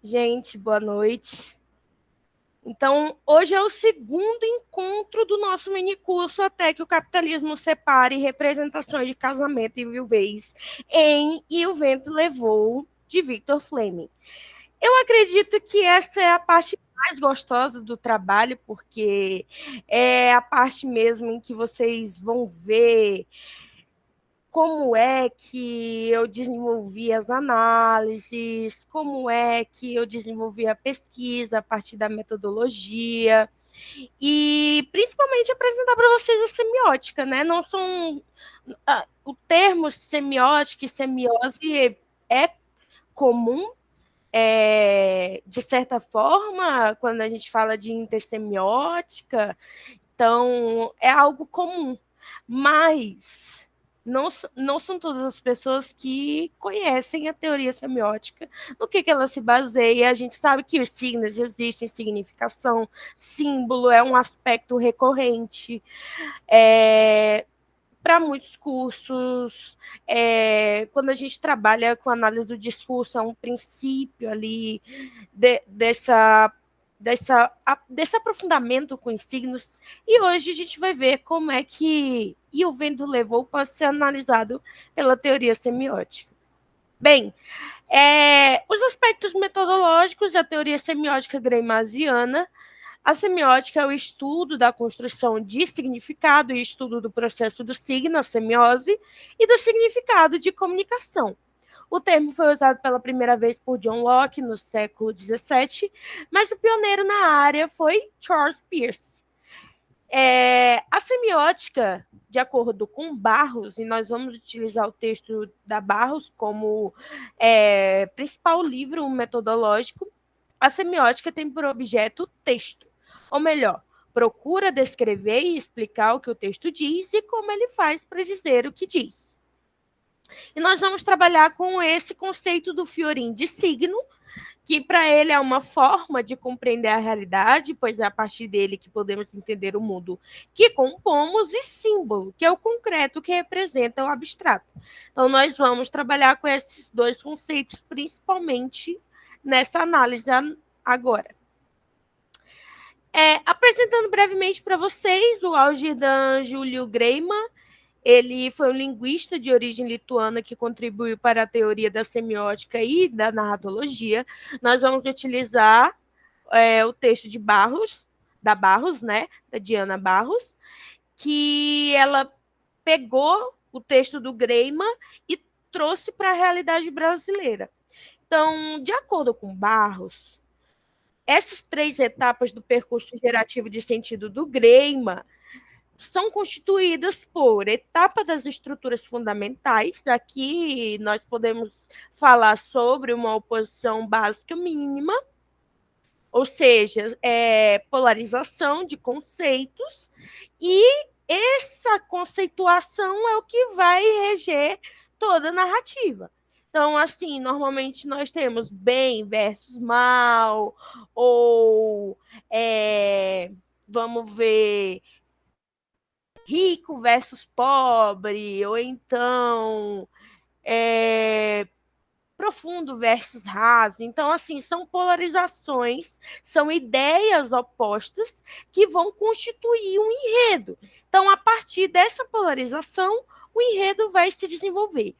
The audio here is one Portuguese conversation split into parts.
Gente, boa noite. Então, hoje é o segundo encontro do nosso minicurso Até que o Capitalismo Separe Representações de Casamento e Viuvez em E o Vento Levou, de Victor Fleming. Eu acredito que essa é a parte mais gostosa do trabalho, porque é a parte mesmo em que vocês vão ver como é que eu desenvolvi as análises, como é que eu desenvolvi a pesquisa a partir da metodologia e principalmente apresentar para vocês a semiótica, né? Não são o termo semiótica e semiose é comum, de certa forma, quando a gente fala de intersemiótica, então é algo comum, mas não são todas as pessoas que conhecem a teoria semiótica, no que ela se baseia. A gente sabe que os signos existem, significação, símbolo é um aspecto recorrente para muitos cursos. Quando a gente trabalha com análise do discurso, é um princípio ali desse aprofundamento com os signos, e hoje a gente vai ver como é que E o Vento Levou pode ser analisado pela teoria semiótica. Bem, os aspectos metodológicos da teoria semiótica greimasiana. A semiótica é o estudo da construção de significado e estudo do processo do signo, a semiose, e do significado de comunicação. O termo foi usado pela primeira vez por John Locke no século XVII, mas o pioneiro na área foi Charles Peirce. A semiótica, de acordo com Barros, e nós vamos utilizar o texto da Barros como principal livro metodológico, a semiótica tem por objeto o texto, ou melhor, procura descrever e explicar o que o texto diz e como ele faz para dizer o que diz. E nós vamos trabalhar com esse conceito do Fiorin de signo, que para ele é uma forma de compreender a realidade, pois é a partir dele que podemos entender o mundo que compomos, e símbolo, que é o concreto que representa o abstrato. Então, nós vamos trabalhar com esses dois conceitos, principalmente nessa análise agora. Apresentando brevemente para vocês o Algirdan Júlio Greiman. Ele foi um linguista de origem lituana que contribuiu para a teoria da semiótica e da narratologia. Nós vamos utilizar o texto de Barros, né, da Diana Barros, que ela pegou o texto do Greiman e trouxe para a realidade brasileira. Então, de acordo com Barros, essas 3 etapas do percurso gerativo de sentido do Greiman são constituídas por etapa das estruturas fundamentais. Aqui nós podemos falar sobre uma oposição básica mínima, ou seja, polarização de conceitos, e essa conceituação é o que vai reger toda a narrativa. Então, assim, normalmente nós temos bem versus mal, ou vamos ver rico versus pobre, ou então profundo versus raso. Então, assim, são polarizações, são ideias opostas que vão constituir um enredo. Então, a partir dessa polarização, o enredo vai se desenvolver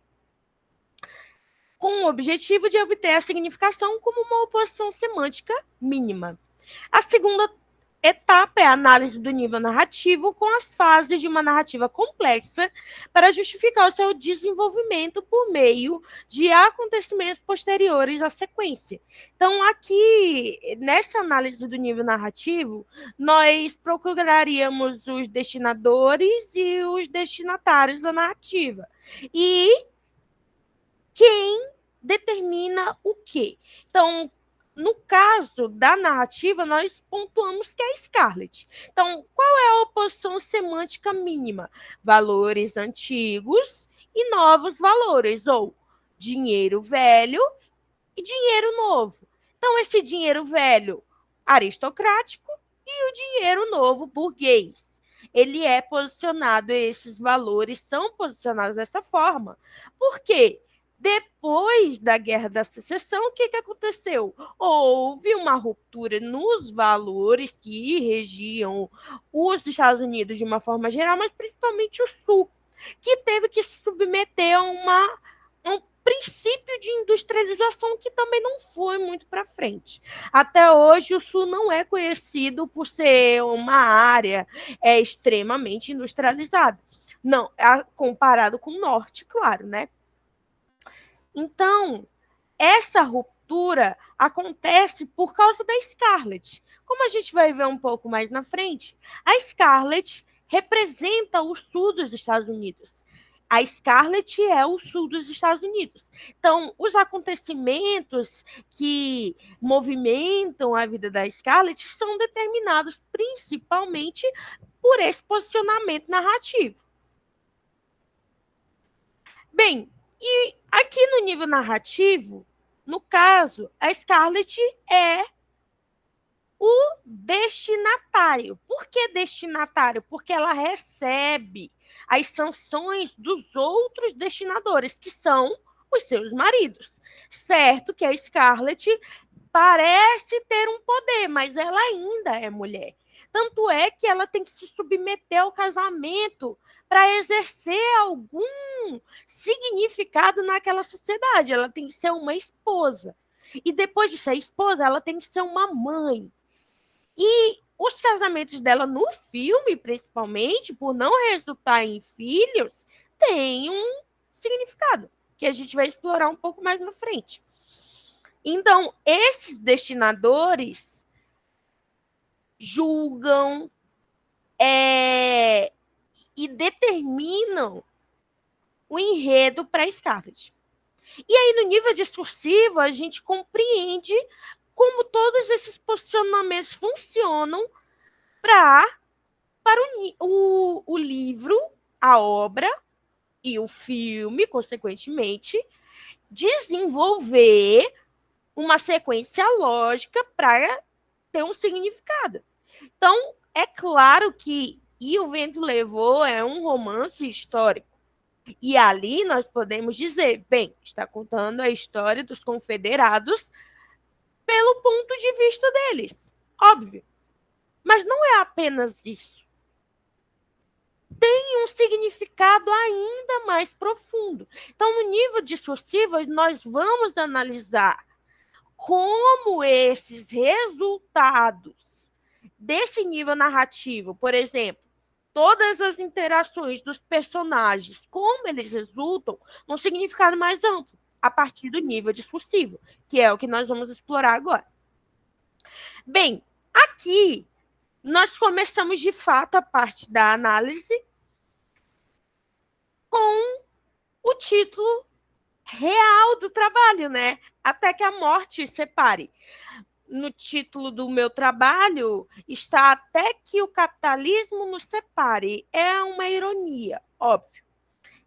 com o objetivo de obter a significação como uma oposição semântica mínima. A segunda etapa é a análise do nível narrativo com as fases de uma narrativa complexa para justificar o seu desenvolvimento por meio de acontecimentos posteriores à sequência. Então, aqui, nessa análise do nível narrativo, nós procuraríamos os destinadores e os destinatários da narrativa. E quem determina o quê? Então, no caso da narrativa, nós pontuamos que é a Scarlett. Então, qual é a oposição semântica mínima? Valores antigos e novos valores, ou dinheiro velho e dinheiro novo. Então, esse dinheiro velho aristocrático e o dinheiro novo burguês. Ele é posicionado, esses valores são posicionados dessa forma. Por quê? Depois da Guerra da Secessão, o que aconteceu? Houve uma ruptura nos valores que regiam os Estados Unidos de uma forma geral, mas principalmente o Sul, que teve que se submeter a um princípio de industrialização que também não foi muito para frente. Até hoje, o Sul não é conhecido por ser uma área extremamente industrializada. Não, comparado com o Norte, claro, né? Então, essa ruptura acontece por causa da Scarlett. Como a gente vai ver um pouco mais na frente, a Scarlett representa o sul dos Estados Unidos. A Scarlett é o sul dos Estados Unidos. Então, os acontecimentos que movimentam a vida da Scarlett são determinados principalmente por esse posicionamento narrativo. Bem, e aqui no nível narrativo, no caso, a Scarlett é o destinatário. Por que destinatário? Porque ela recebe as sanções dos outros destinadores, que são os seus maridos. Certo que a Scarlett parece ter um poder, mas ela ainda é mulher. Tanto é que ela tem que se submeter ao casamento para exercer algum significado naquela sociedade. Ela tem que ser uma esposa. E depois de ser esposa, ela tem que ser uma mãe. E os casamentos dela no filme, principalmente, por não resultar em filhos, tem um significado que a gente vai explorar um pouco mais na frente. Então, esses destinadores julgam e determinam o enredo para Scarlett. E aí, no nível discursivo, a gente compreende como todos esses posicionamentos funcionam para o livro, a obra e o filme, consequentemente, desenvolver uma sequência lógica para ter um significado. Então, é claro que E o Vento Levou é um romance histórico. E ali nós podemos dizer, bem, está contando a história dos confederados pelo ponto de vista deles, óbvio. Mas não é apenas isso. Tem um significado ainda mais profundo. Então, no nível discursivo, nós vamos analisar como esses resultados desse nível narrativo, por exemplo, todas as interações dos personagens, como eles resultam num significado mais amplo, a partir do nível discursivo, que é o que nós vamos explorar agora. Bem, aqui nós começamos de fato a parte da análise com o título real do trabalho, né? Até que a morte separe. No título do meu trabalho está Até que o capitalismo nos separe. É uma ironia, óbvio.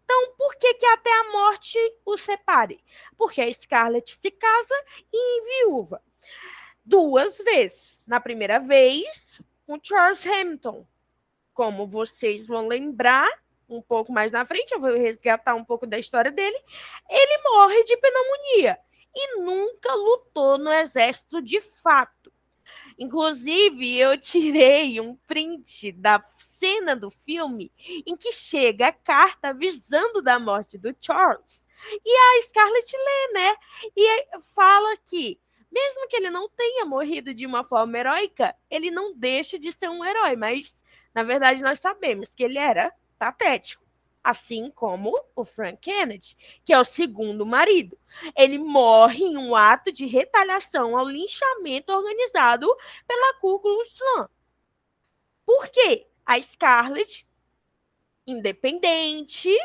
Então, por que até a morte os separe? Porque a Scarlett se casa e enviúva 2 vezes. Na primeira vez, com Charles Hamilton. Como vocês vão lembrar, um pouco mais na frente, eu vou resgatar um pouco da história dele, ele morre de pneumonia e nunca lutou no exército de fato. Inclusive, eu tirei um print da cena do filme em que chega a carta avisando da morte do Charles. E a Scarlett lê, né? E fala que, mesmo que ele não tenha morrido de uma forma heróica, ele não deixa de ser um herói, mas, na verdade, nós sabemos que ele era patético. Assim como o Frank Kennedy, que é o segundo marido. Ele morre em um ato de retaliação ao linchamento organizado pela Ku Klux Klan. Por quê? A Scarlett, independente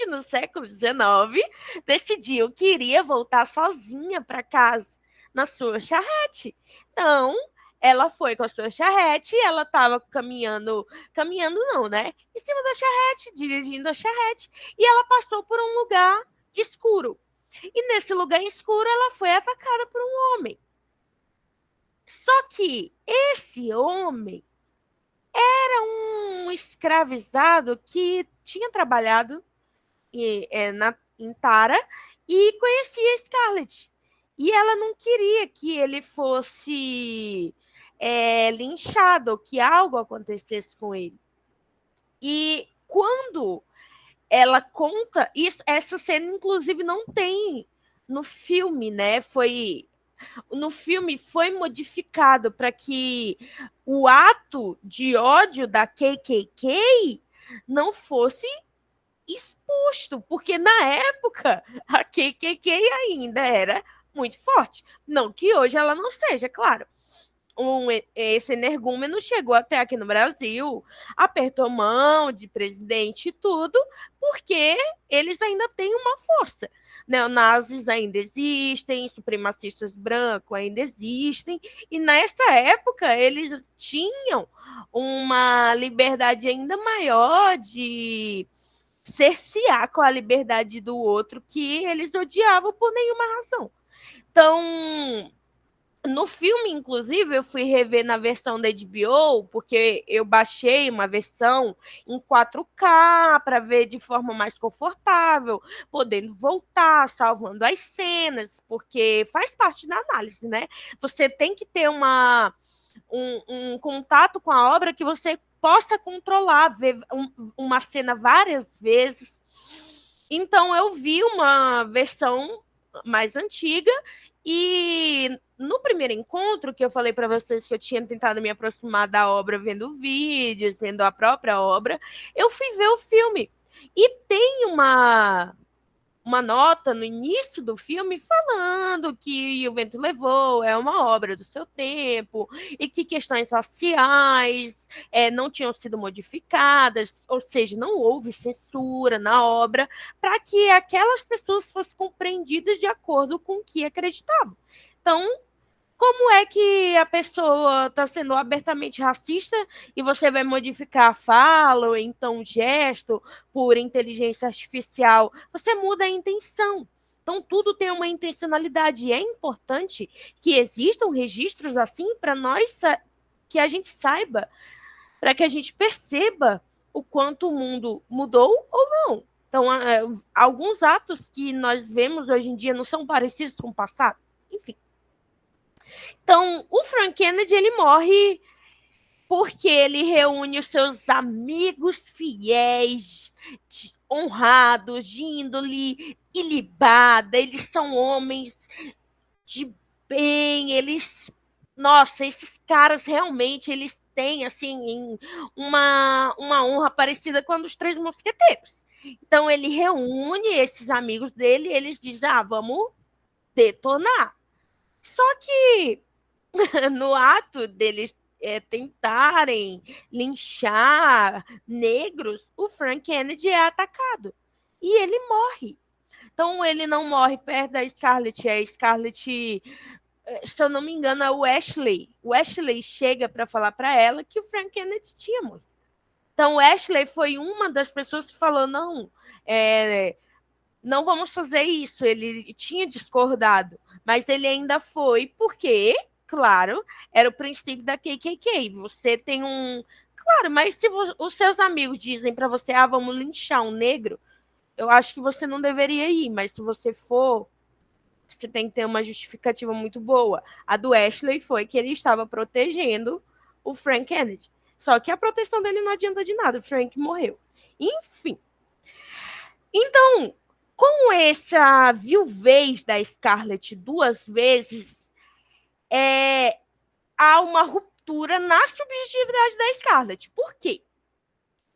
no século XIX, decidiu que iria voltar sozinha para casa na sua charrete. Então, ela foi com a sua charrete, ela estava caminhando não, né? Em cima da charrete, dirigindo a charrete, e ela passou por um lugar escuro. E nesse lugar escuro, ela foi atacada por um homem. Só que esse homem era um escravizado que tinha trabalhado em Tara e conhecia Scarlett. E ela não queria que ele fosse linchado, que algo acontecesse com ele. E quando ela conta isso, essa cena inclusive não tem no filme, né? No filme foi modificado para que o ato de ódio da KKK não fosse exposto, porque na época a KKK ainda era muito forte. Não que hoje ela não seja, claro. Esse energúmeno chegou até aqui no Brasil, apertou mão de presidente e tudo, porque eles ainda têm uma força. Neonazis ainda existem, supremacistas brancos ainda existem, e nessa época eles tinham uma liberdade ainda maior de cercear com a liberdade do outro que eles odiavam por nenhuma razão. Então, no filme, inclusive, eu fui rever na versão da HBO, porque eu baixei uma versão em 4K para ver de forma mais confortável, podendo voltar, salvando as cenas, porque faz parte da análise, né? Você tem que ter um contato com a obra que você possa controlar, ver uma cena várias vezes. Então, eu vi uma versão mais antiga e no primeiro encontro, que eu falei para vocês que eu tinha tentado me aproximar da obra vendo vídeos, vendo a própria obra, eu fui ver o filme. E tem uma nota no início do filme falando que O Vento Levou é uma obra do seu tempo e que questões raciais não tinham sido modificadas, ou seja, não houve censura na obra para que aquelas pessoas fossem compreendidas de acordo com o que acreditavam. Então, como é que a pessoa está sendo abertamente racista e você vai modificar a fala ou então um gesto por inteligência artificial? Você muda a intenção. Então, tudo tem uma intencionalidade. E é importante que existam registros assim para nós, que a gente saiba, para que a gente perceba o quanto o mundo mudou ou não. Então, alguns atos que nós vemos hoje em dia não são parecidos com o passado. Enfim. Então, o Frank Kennedy, ele morre porque ele reúne os seus amigos fiéis, honrados, de índole ilibada. Eles são homens de bem, nossa, esses caras realmente, eles têm, assim, uma honra parecida com a dos Três Mosqueteiros. Então, ele reúne esses amigos dele e eles dizem, vamos detonar. Só que no ato deles tentarem linchar negros, o Frank Kennedy é atacado e ele morre. Então ele não morre perto da Scarlett, a Scarlett, se eu não me engano, é o Ashley. O Ashley chega para falar para ela que o Frank Kennedy tinha morrido. Então o Ashley foi uma das pessoas que falou, não, não vamos fazer isso. Ele tinha discordado, mas ele ainda foi porque, claro, era o princípio da KKK. Você tem Claro, mas se os seus amigos dizem para você, vamos linchar um negro, eu acho que você não deveria ir, mas se você for, você tem que ter uma justificativa muito boa. A do Ashley foi que ele estava protegendo o Frank Kennedy. Só que a proteção dele não adianta de nada, o Frank morreu. Enfim. Então, com essa viuvez da Scarlett 2 vezes, há uma ruptura na subjetividade da Scarlett. Por quê?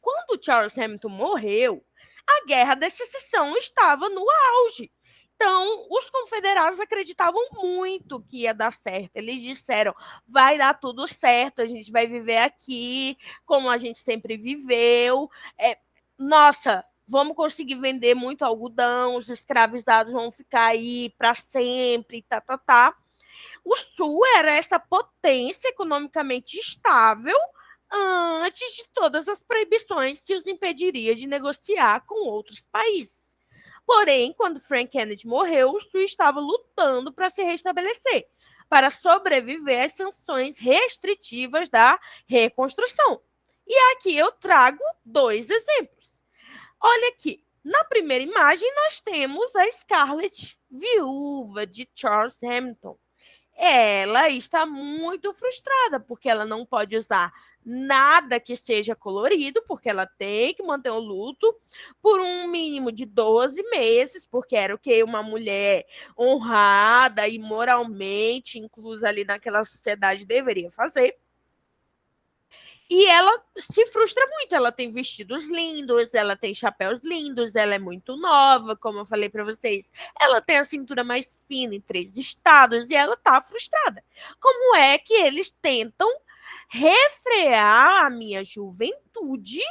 Quando Charles Hamilton morreu, a Guerra da Secessão estava no auge. Então, os confederados acreditavam muito que ia dar certo. Eles disseram, vai dar tudo certo, a gente vai viver aqui como a gente sempre viveu. Nossa, vamos conseguir vender muito algodão, os escravizados vão ficar aí para sempre, tá. O Sul era essa potência economicamente estável antes de todas as proibições que os impediria de negociar com outros países. Porém, quando Frank Kennedy morreu, o Sul estava lutando para se restabelecer, para sobreviver às sanções restritivas da reconstrução. E aqui eu trago 2 exemplos. Olha aqui, Na primeira imagem, nós temos a Scarlett, viúva de Charles Hamilton. Ela está muito frustrada, porque ela não pode usar nada que seja colorido, porque ela tem que manter o luto por um mínimo de 12 meses, porque era o que uma mulher honrada e moralmente inclusa ali naquela sociedade deveria fazer. E ela se frustra muito. Ela tem vestidos lindos, ela tem chapéus lindos, ela é muito nova, como eu falei para vocês. Ela tem a cintura mais fina em 3 estados e ela tá frustrada. Como é que eles tentam refrear a minha juventude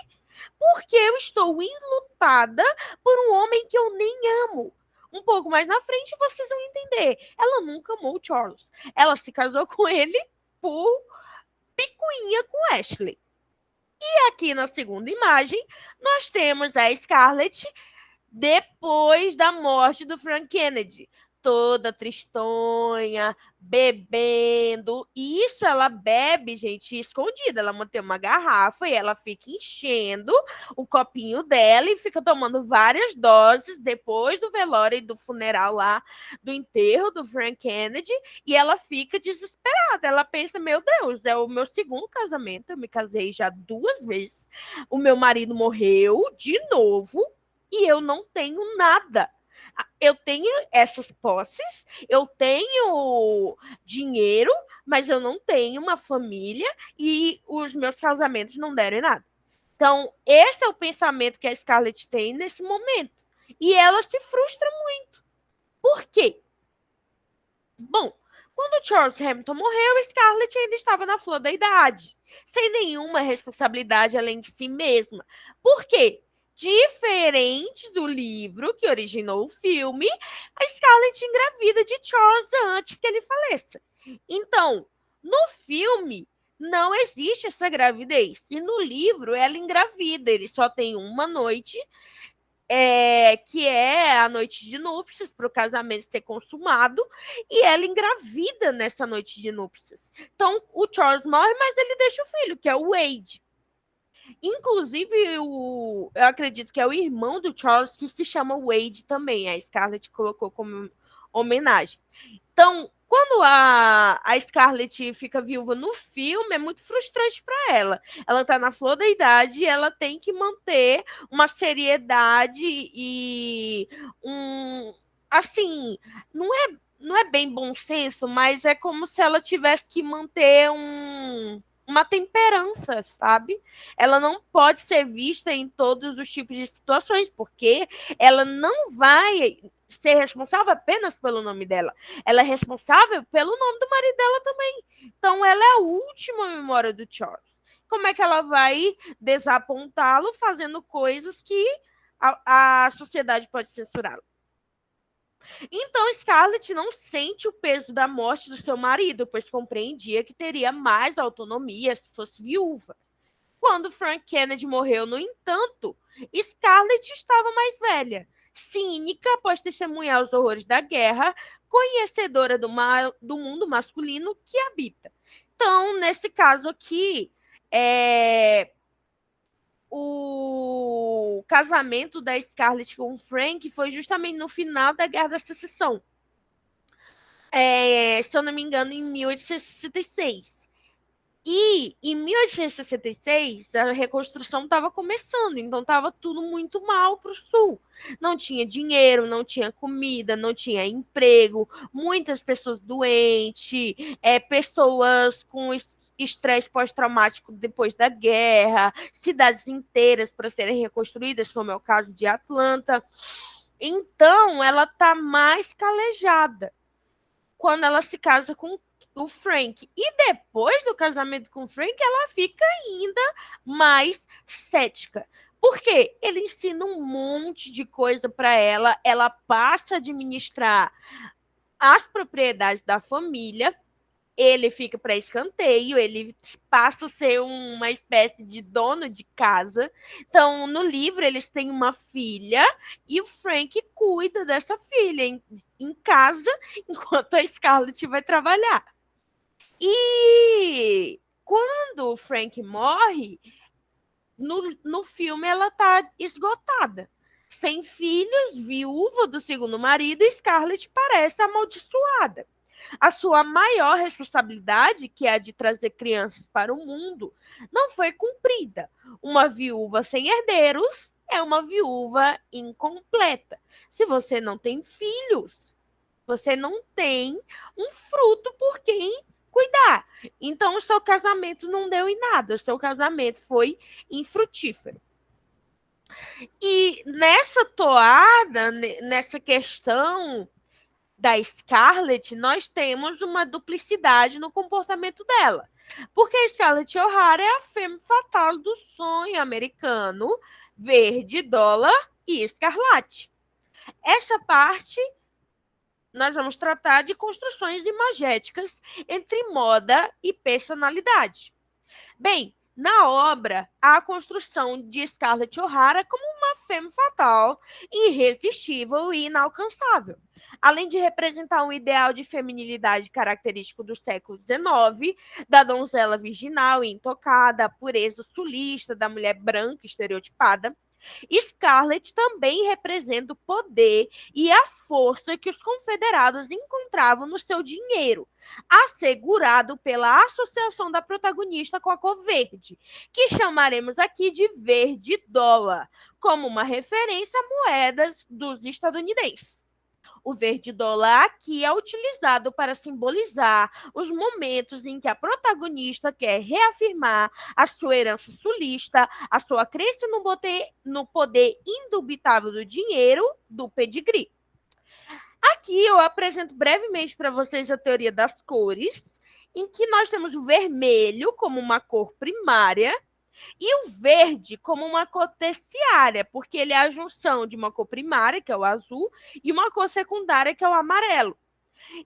porque eu estou enlutada por um homem que eu nem amo? Um pouco mais na frente vocês vão entender. Ela nunca amou o Charles. Ela se casou com ele por picuinha com Ashley. E aqui na segunda imagem, nós temos a Scarlett depois da morte do Frank Kennedy. Toda tristonha, bebendo. E isso ela bebe, gente, escondida. Ela mantém uma garrafa e ela fica enchendo o copinho dela e fica tomando várias doses depois do velório e do funeral lá, do enterro do Frank Kennedy. E ela fica desesperada. Ela pensa, meu Deus, é o meu segundo casamento. Eu me casei já 2 vezes. O meu marido morreu de novo e eu não tenho nada. Eu tenho essas posses, eu tenho dinheiro, mas eu não tenho uma família e os meus casamentos não deram em nada. Então, esse é o pensamento que a Scarlett tem nesse momento. E ela se frustra muito. Por quê? Bom, quando Charles Hamilton morreu, Scarlett ainda estava na flor da idade, sem nenhuma responsabilidade além de si mesma. Por quê? Diferente do livro que originou o filme, a Scarlett engravida de Charles antes que ele faleça. Então, no filme, não existe essa gravidez. E no livro, ela engravida. Ele só tem uma noite que é a noite de núpcias, para o casamento ser consumado, e ela engravida nessa noite de núpcias. Então, o Charles morre, mas ele deixa o filho, que é o Wade. Inclusive, eu acredito que é o irmão do Charles que se chama Wade também. A Scarlett colocou como homenagem. Então, quando a Scarlett fica viúva no filme, é muito frustrante para ela. Ela tá na flor da idade e ela tem que manter uma seriedade e assim, não é bem bom senso, mas é como se ela tivesse que manter uma temperança, sabe? Ela não pode ser vista em todos os tipos de situações, porque ela não vai ser responsável apenas pelo nome dela. Ela é responsável pelo nome do marido dela também. Então, ela é a última memória do Charles. Como é que ela vai desapontá-lo fazendo coisas que a sociedade pode censurá-lo? Então, Scarlett não sente o peso da morte do seu marido, pois compreendia que teria mais autonomia se fosse viúva. Quando Frank Kennedy morreu, no entanto, Scarlett estava mais velha, cínica após testemunhar os horrores da guerra, conhecedora do mundo masculino que habita. Então, nesse caso aqui, o casamento da Scarlett com o Frank foi justamente no final da Guerra da Secessão. Se eu não me engano, em 1866. E em 1866, a reconstrução estava começando, então estava tudo muito mal para o Sul. Não tinha dinheiro, não tinha comida, não tinha emprego, muitas pessoas doentes, pessoas com estresse pós-traumático depois da guerra, cidades inteiras para serem reconstruídas, como é o caso de Atlanta. Então, ela está mais calejada quando ela se casa com o Frank. E depois do casamento com o Frank, ela fica ainda mais cética. Por quê? Ele ensina um monte de coisa para ela, ela passa a administrar as propriedades da família, ele fica para escanteio, ele passa a ser uma espécie de dono de casa. Então, no livro, eles têm uma filha e o Frank cuida dessa filha em casa, enquanto a Scarlett vai trabalhar. E quando o Frank morre, no filme ela tá esgotada. Sem filhos, viúva do segundo marido, Scarlett parece amaldiçoada. A sua maior responsabilidade, que é a de trazer crianças para o mundo, não foi cumprida. Uma viúva sem herdeiros é uma viúva incompleta. Se você não tem filhos, você não tem um fruto por quem cuidar. Então, o seu casamento não deu em nada. O seu casamento foi infrutífero. E nessa toada, nessa questão da Scarlett, nós temos uma duplicidade no comportamento dela. Porque a Scarlett O'Hara é a femme fatale do sonho americano, verde, dólar e escarlate. Essa parte nós vamos tratar de construções imagéticas entre moda e personalidade. Bem, na obra, há a construção de Scarlett O'Hara como uma femme fatale, irresistível e inalcançável. Além de representar um ideal de feminilidade característico do século XIX, da donzela virginal e intocada, a pureza sulista da mulher branca estereotipada, Scarlett também representa o poder e a força que os confederados encontravam no seu dinheiro, assegurado pela associação da protagonista com a cor verde, que chamaremos aqui de verde dólar, como uma referência a moedas dos estadunidenses. O verde dólar aqui é utilizado para simbolizar os momentos em que a protagonista quer reafirmar a sua herança sulista, a sua crença no poder indubitável do dinheiro, do pedigree. Aqui eu apresento brevemente para vocês a teoria das cores, em que nós temos o vermelho como uma cor primária e o verde como uma cor terciária, porque ele é a junção de uma cor primária, que é o azul, e uma cor secundária, que é o amarelo.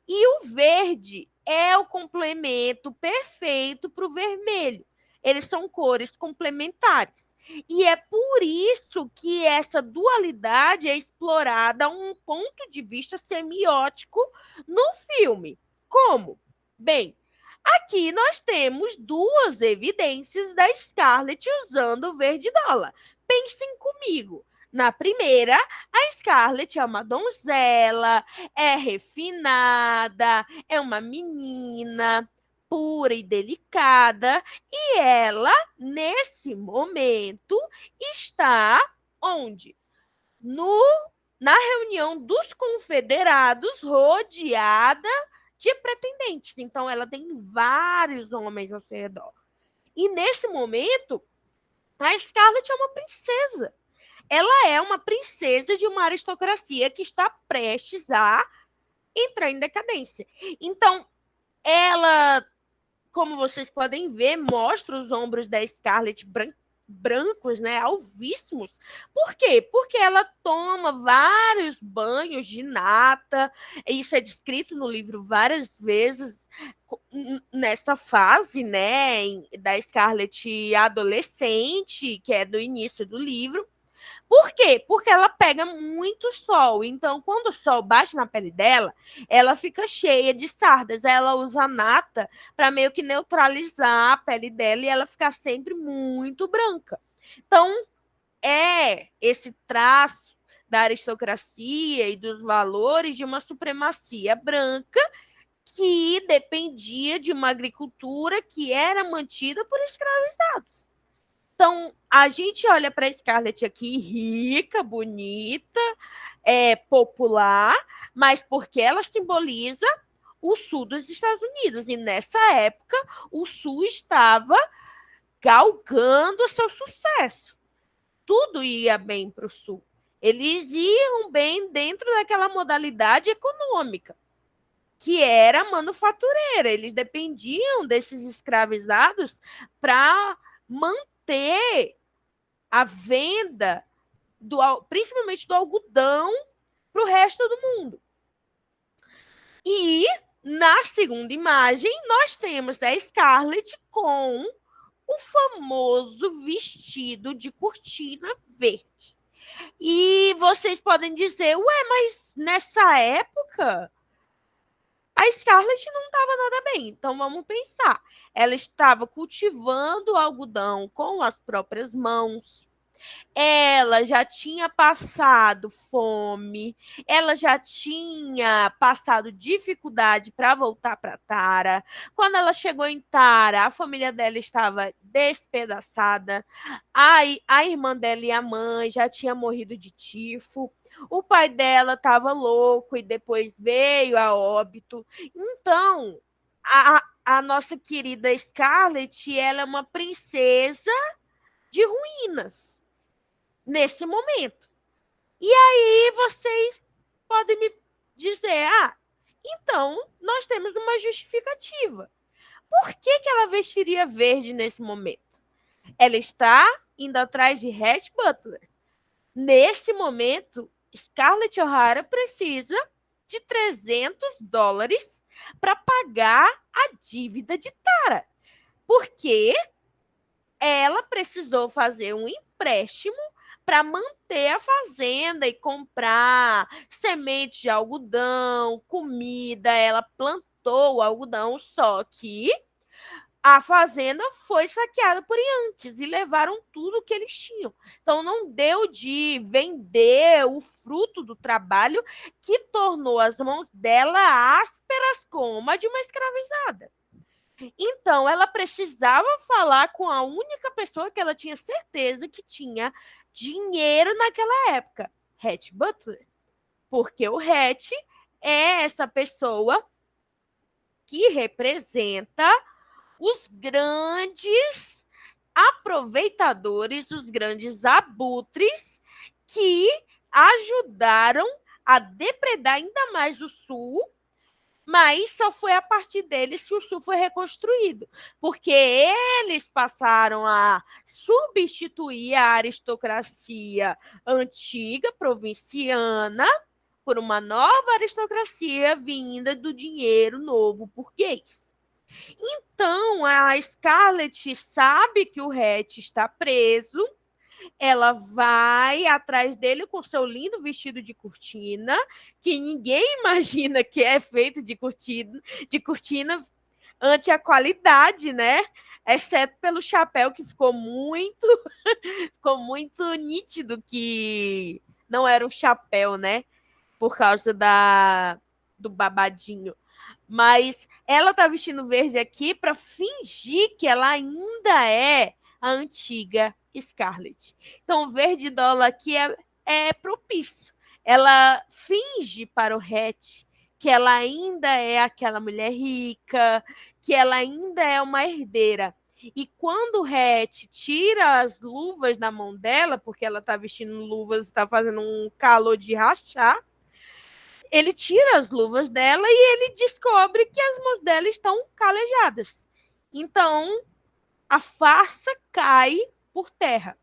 E o verde é o complemento perfeito para o vermelho. Eles são cores complementares. E é por isso que essa dualidade é explorada a um ponto de vista semiótico no filme. Como? Bem, aqui nós temos duas evidências da Scarlett usando o verde dólar. Pensem comigo. Na primeira, a Scarlett é uma donzela, é refinada, é uma menina pura e delicada, e ela, nesse momento, está onde? Na reunião dos confederados, rodeada de pretendentes. Então, ela tem vários homens ao seu redor. E nesse momento, a Scarlett é uma princesa. Ela é uma princesa de uma aristocracia que está prestes a entrar em decadência. Então, ela, como vocês podem ver, mostra os ombros da Scarlett brancos, né, alvíssimos. Por quê? Porque ela toma vários banhos de nata. Isso é descrito no livro várias vezes nessa fase, né, da Scarlett adolescente, que é do início do livro. Por quê? Porque ela pega muito sol. Então, quando o sol bate na pele dela, ela fica cheia de sardas. Ela usa nata para meio que neutralizar a pele dela e ela ficar sempre muito branca. Então, é esse traço da aristocracia e dos valores de uma supremacia branca que dependia de uma agricultura que era mantida por escravizados. Então, a gente olha para a Scarlett aqui, rica, bonita, popular, mas porque ela simboliza o sul dos Estados Unidos. E nessa época, o sul estava galgando seu sucesso. Tudo ia bem para o sul. Eles iam bem dentro daquela modalidade econômica, que era manufatureira. Eles dependiam desses escravizados para manter a venda, principalmente do algodão, para o resto do mundo. E na segunda imagem, nós temos a Scarlett com o famoso vestido de cortina verde. E vocês podem dizer, ué, mas nessa época a Scarlett não estava nada bem. Então vamos pensar. Ela estava cultivando o algodão com as próprias mãos. Ela já tinha passado fome, ela já tinha passado dificuldade para voltar para Tara. Quando ela chegou em Tara, a família dela estava despedaçada. A irmã dela e a mãe já tinham morrido de tifo. O pai dela estava louco e depois veio a óbito. Então, a nossa querida Scarlett, ela é uma princesa de ruínas nesse momento. E aí vocês podem me dizer, então nós temos uma justificativa. Por que ela vestiria verde nesse momento? Ela está indo atrás de Rhett Butler. Nesse momento, Scarlett O'Hara precisa de $300 para pagar a dívida de Tara. Porque ela precisou fazer um empréstimo para manter a fazenda e comprar sementes de algodão, comida. Ela plantou o algodão, só que a fazenda foi saqueada por Yankees e levaram tudo que eles tinham. Então não deu de vender o fruto do trabalho, que tornou as mãos dela ásperas como a de uma escravizada. Então, ela precisava falar com a única pessoa que ela tinha certeza que tinha dinheiro naquela época, Rhett Butler. Porque o Rhett é essa pessoa que representa os grandes aproveitadores, os grandes abutres que ajudaram a depredar ainda mais o Sul. Mas só foi a partir deles que o Sul foi reconstruído, porque eles passaram a substituir a aristocracia antiga, provinciana, por uma nova aristocracia vinda do dinheiro novo burguês. Então, a Scarlett sabe que o Rhett está preso, ela vai atrás dele com seu lindo vestido de cortina, que ninguém imagina que é feito de cortina ante a qualidade, né? Exceto pelo chapéu, que ficou muito nítido que não era um chapéu, né? Por causa do babadinho. Mas ela tá vestindo verde aqui para fingir que ela ainda é a antiga Scarlett. Então, o verde dólar aqui é propício. Ela finge para o Hatch que ela ainda é aquela mulher rica, que ela ainda é uma herdeira. E quando o Hatch tira as luvas da mão dela, porque ela está vestindo luvas, está fazendo um calor de rachar, ele tira as luvas dela e ele descobre que as mãos dela estão calejadas. Então, a farsa cai por terra.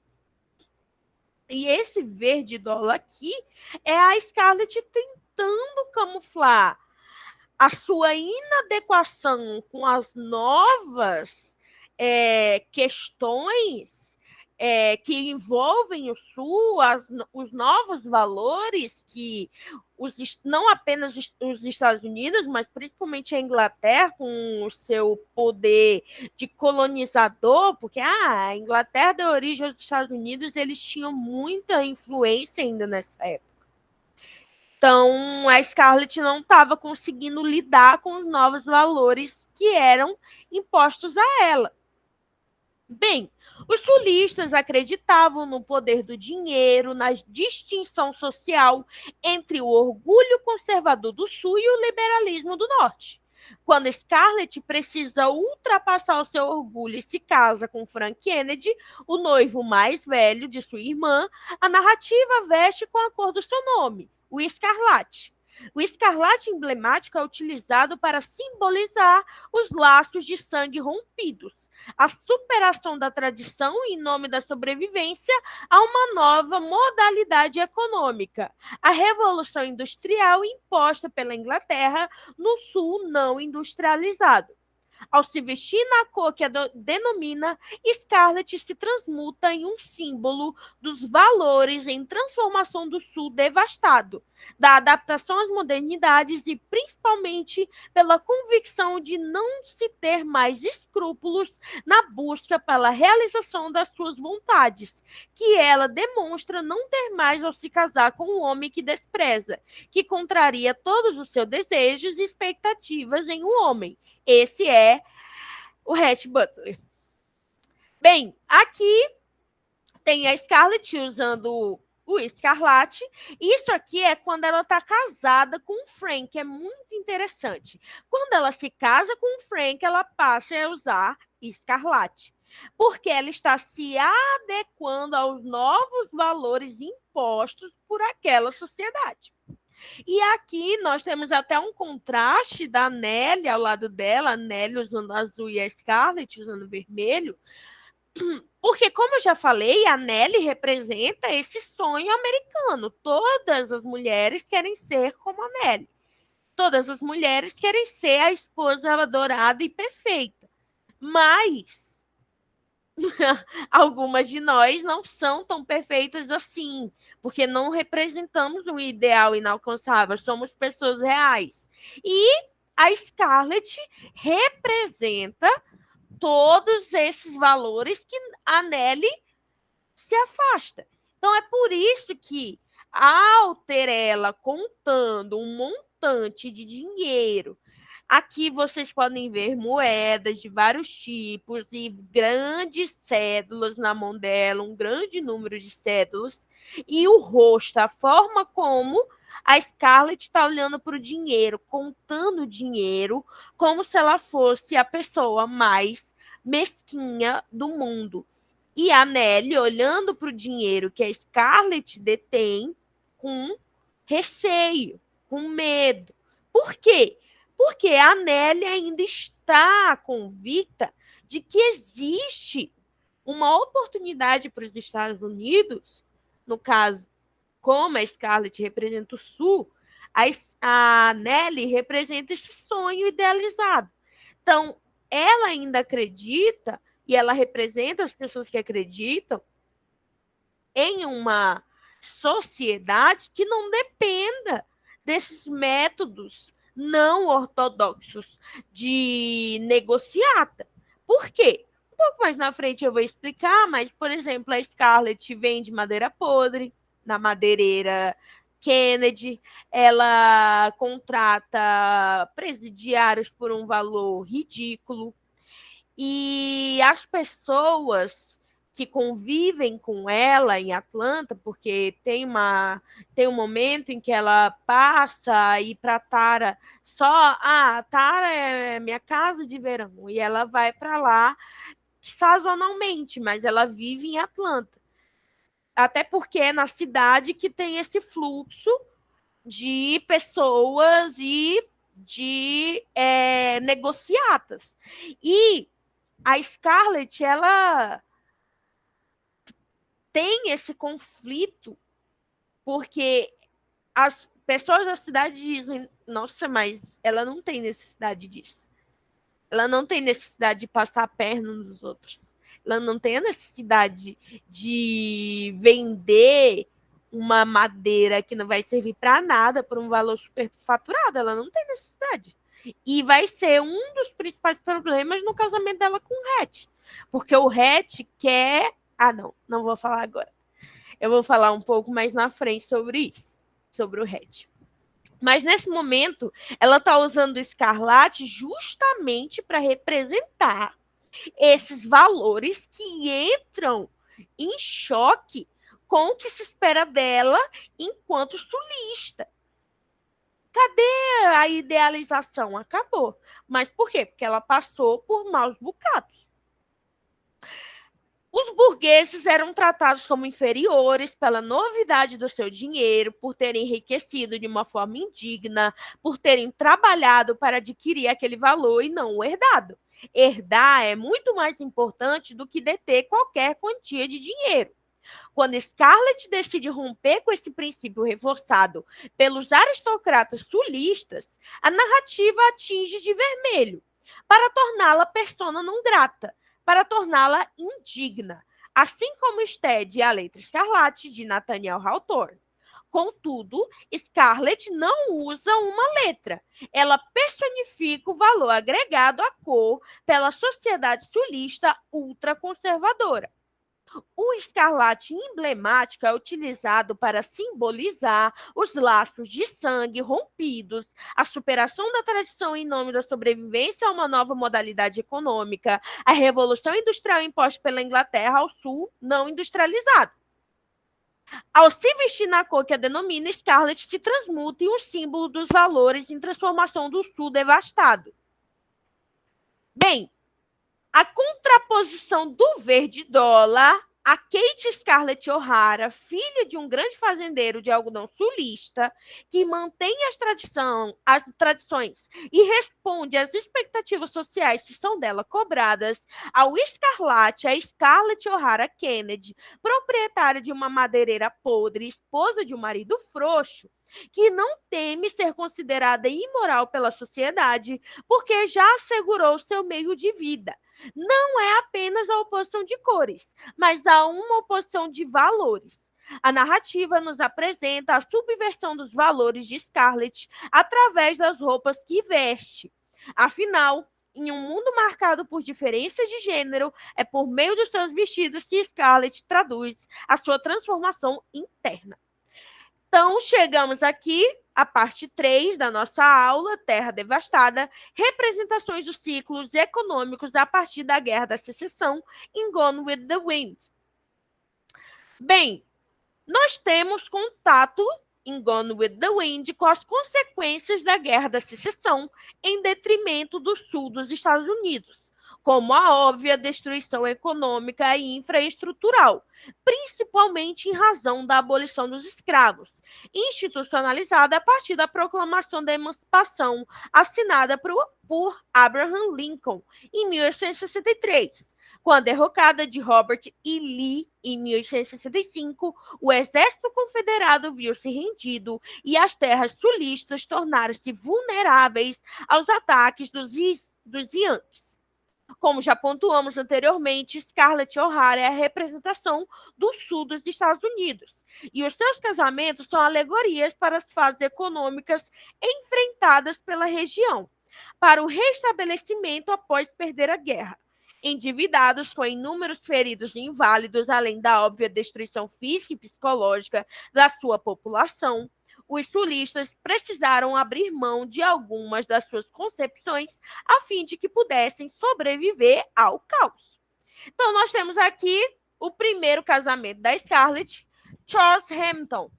E esse verde dólar aqui é a Scarlett tentando camuflar a sua inadequação com as novas questões que envolvem o Sul, os novos valores que não apenas os Estados Unidos, mas principalmente a Inglaterra, com o seu poder de colonizador, porque a Inglaterra deu origem aos Estados Unidos, eles tinham muita influência ainda nessa época. Então, a Scarlett não estava conseguindo lidar com os novos valores que eram impostos a ela. Bem, os sulistas acreditavam no poder do dinheiro, na distinção social entre o orgulho conservador do Sul e o liberalismo do Norte. Quando Scarlett precisa ultrapassar o seu orgulho e se casa com Frank Kennedy, o noivo mais velho de sua irmã, a narrativa veste com a cor do seu nome, o escarlate. O escarlate emblemático é utilizado para simbolizar os laços de sangue rompidos, a superação da tradição em nome da sobrevivência a uma nova modalidade econômica, a revolução industrial imposta pela Inglaterra no sul não industrializado. Ao se vestir na cor que a denomina, Scarlett se transmuta em um símbolo dos valores em transformação do Sul devastado, da adaptação às modernidades e principalmente pela convicção de não se ter mais escrúpulos na busca pela realização das suas vontades, que ela demonstra não ter mais ao se casar com um homem que despreza, que contraria todos os seus desejos e expectativas em um homem. Esse é o Rhett Butler. Bem, aqui tem a Scarlett usando o Escarlate. Isso aqui é quando ela está casada com o Frank, é muito interessante. Quando ela se casa com o Frank, ela passa a usar Escarlate, porque ela está se adequando aos novos valores impostos por aquela sociedade. E aqui nós temos até um contraste da Nelly ao lado dela, a Nelly usando azul e a Scarlett usando vermelho, porque, como eu já falei, a Nelly representa esse sonho americano. Todas as mulheres querem ser como a Nelly. Todas as mulheres querem ser a esposa adorada e perfeita. Mas algumas de nós não são tão perfeitas assim, porque não representamos um ideal inalcançável, somos pessoas reais. E a Scarlett representa todos esses valores que a Nelly se afasta. Então, é por isso que, ao ter ela contando um montante de dinheiro, aqui vocês podem ver moedas de vários tipos e grandes cédulas na mão dela, um grande número de cédulas, e o rosto, a forma como a Scarlett está olhando para o dinheiro, contando o dinheiro, como se ela fosse a pessoa mais mesquinha do mundo. E a Nelly olhando para o dinheiro que a Scarlett detém com receio, com medo. Por quê? Porque a Nelly ainda está convicta de que existe uma oportunidade para os Estados Unidos, no caso, como a Scarlett representa o Sul, a Nelly representa esse sonho idealizado. Então, ela ainda acredita, e ela representa as pessoas que acreditam em uma sociedade que não dependa desses métodos não ortodoxos de negociata. Por quê? Um pouco mais na frente eu vou explicar, mas, por exemplo, a Scarlett vende madeira podre na madeireira Kennedy, ela contrata presidiários por um valor ridículo, e as pessoas que convivem com ela em Atlanta, porque tem um momento em que ela passa a ir para Tara só, Tara é minha casa de verão, e ela vai para lá sazonalmente, mas ela vive em Atlanta. Até porque é na cidade que tem esse fluxo de pessoas e de negociatas. E a Scarlett, ela tem esse conflito porque as pessoas da cidade dizem, nossa, mas ela não tem necessidade disso. Ela não tem necessidade de passar a perna nos outros. Ela não tem a necessidade de vender uma madeira que não vai servir para nada por um valor superfaturado. Ela não tem necessidade. E vai ser um dos principais problemas no casamento dela com o Rhett. Porque o Rhett quer... não vou falar agora. Eu vou falar um pouco mais na frente sobre isso, sobre o Rhett. Mas nesse momento, ela está usando o Escarlate justamente para representar esses valores que entram em choque com o que se espera dela enquanto sulista. Cadê a idealização? Acabou. Mas por quê? Porque ela passou por maus bocados. Os burgueses eram tratados como inferiores pela novidade do seu dinheiro, por terem enriquecido de uma forma indigna, por terem trabalhado para adquirir aquele valor e não o herdado. Herdar é muito mais importante do que deter qualquer quantia de dinheiro. Quando Scarlett decide romper com esse princípio reforçado pelos aristocratas sulistas, a narrativa atinge de vermelho. para torná-la persona não grata, para torná-la indigna, assim como Stead e a Letra Escarlate, de Nathaniel Hawthorne. Contudo, Scarlett não usa uma letra. Ela personifica o valor agregado à cor pela sociedade sulista ultraconservadora. O escarlate emblemático é utilizado para simbolizar os laços de sangue rompidos, a superação da tradição em nome da sobrevivência a uma nova modalidade econômica, a revolução industrial imposta pela Inglaterra ao sul não industrializado. Ao se vestir na cor que a denomina, Scarlett se transmuta em um símbolo dos valores em transformação do sul devastado. Bem, a contraposição do verde dólar, a Kate Scarlett O'Hara, filha de um grande fazendeiro de algodão sulista, que mantém as tradições e responde às expectativas sociais que são dela cobradas, ao Escarlate, a Scarlett O'Hara Kennedy, proprietária de uma madeireira podre, esposa de um marido frouxo, que não teme ser considerada imoral pela sociedade, porque já assegurou seu meio de vida. Não é apenas a oposição de cores, mas há uma oposição de valores. A narrativa nos apresenta a subversão dos valores de Scarlett através das roupas que veste. Afinal, em um mundo marcado por diferenças de gênero, é por meio dos seus vestidos que Scarlett traduz a sua transformação interna. Então, chegamos aqui à parte 3 da nossa aula, Terra Devastada, representações dos ciclos econômicos a partir da Guerra da Secessão, em Gone with the Wind. Bem, nós temos contato em Gone with the Wind com as consequências da Guerra da Secessão em detrimento do sul dos Estados Unidos, como a óbvia destruição econômica e infraestrutural, principalmente em razão da abolição dos escravos, institucionalizada a partir da proclamação da emancipação assinada por Abraham Lincoln em 1863. Com a derrocada de Robert E. Lee em 1865, o exército confederado viu-se rendido e as terras sulistas tornaram-se vulneráveis aos ataques dos Yankees. Como já pontuamos anteriormente, Scarlett O'Hara é a representação do sul dos Estados Unidos, e os seus casamentos são alegorias para as fases econômicas enfrentadas pela região, para o restabelecimento após perder a guerra. Endividados com inúmeros feridos e inválidos, além da óbvia destruição física e psicológica da sua população, os sulistas precisaram abrir mão de algumas das suas concepções a fim de que pudessem sobreviver ao caos. Então, nós temos aqui o primeiro casamento da Scarlett, Charles Hamilton.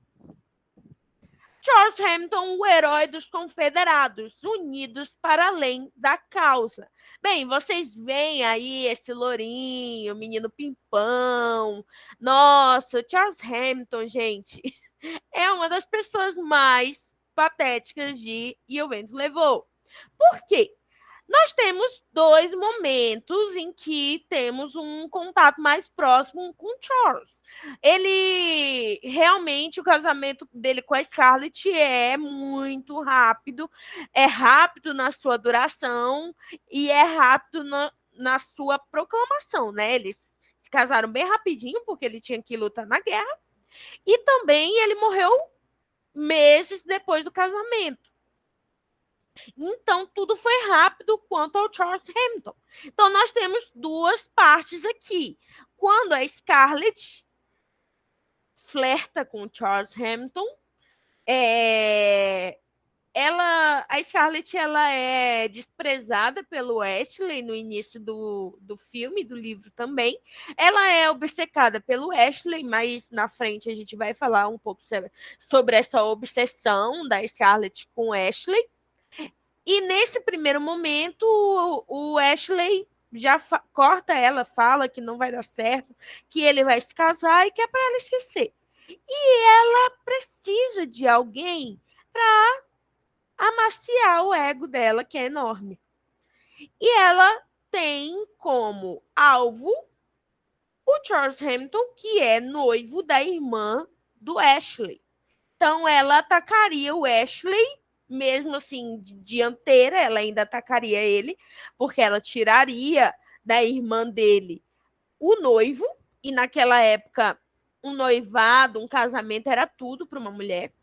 Charles Hamilton, o herói dos confederados, unidos para além da causa. Bem, vocês veem aí esse lourinho, menino pimpão. Nossa, Charles Hamilton, gente, é uma das pessoas mais patéticas de E o Vento Levou. Por quê? Nós temos dois momentos em que temos um contato mais próximo com Charles. Ele realmente, o casamento dele com a Scarlett é muito rápido, é rápido na sua duração e é rápido na sua proclamação, né? Eles se casaram bem rapidinho porque ele tinha que lutar na guerra e também ele morreu meses depois do casamento. Então, tudo foi rápido quanto ao Charles Hamilton. Então, nós temos duas partes aqui. Quando a Scarlett flerta com o Charles Hamilton, a Scarlett ela é desprezada pelo Ashley no início do filme, do livro também. Ela é obcecada pelo Ashley, mas na frente a gente vai falar um pouco sobre essa obsessão da Scarlett com o Ashley. E nesse primeiro momento, o Ashley já corta ela, fala que não vai dar certo, que ele vai se casar e que é para ela esquecer. E ela precisa de alguém para amaciar o ego dela, que é enorme. E ela tem como alvo o Charles Hamilton, que é noivo da irmã do Ashley. Então, ela atacaria o Ashley mesmo assim, dianteira, ela ainda atacaria ele, porque ela tiraria da irmã dele o noivo, e naquela época um noivado, um casamento era tudo para uma mulher,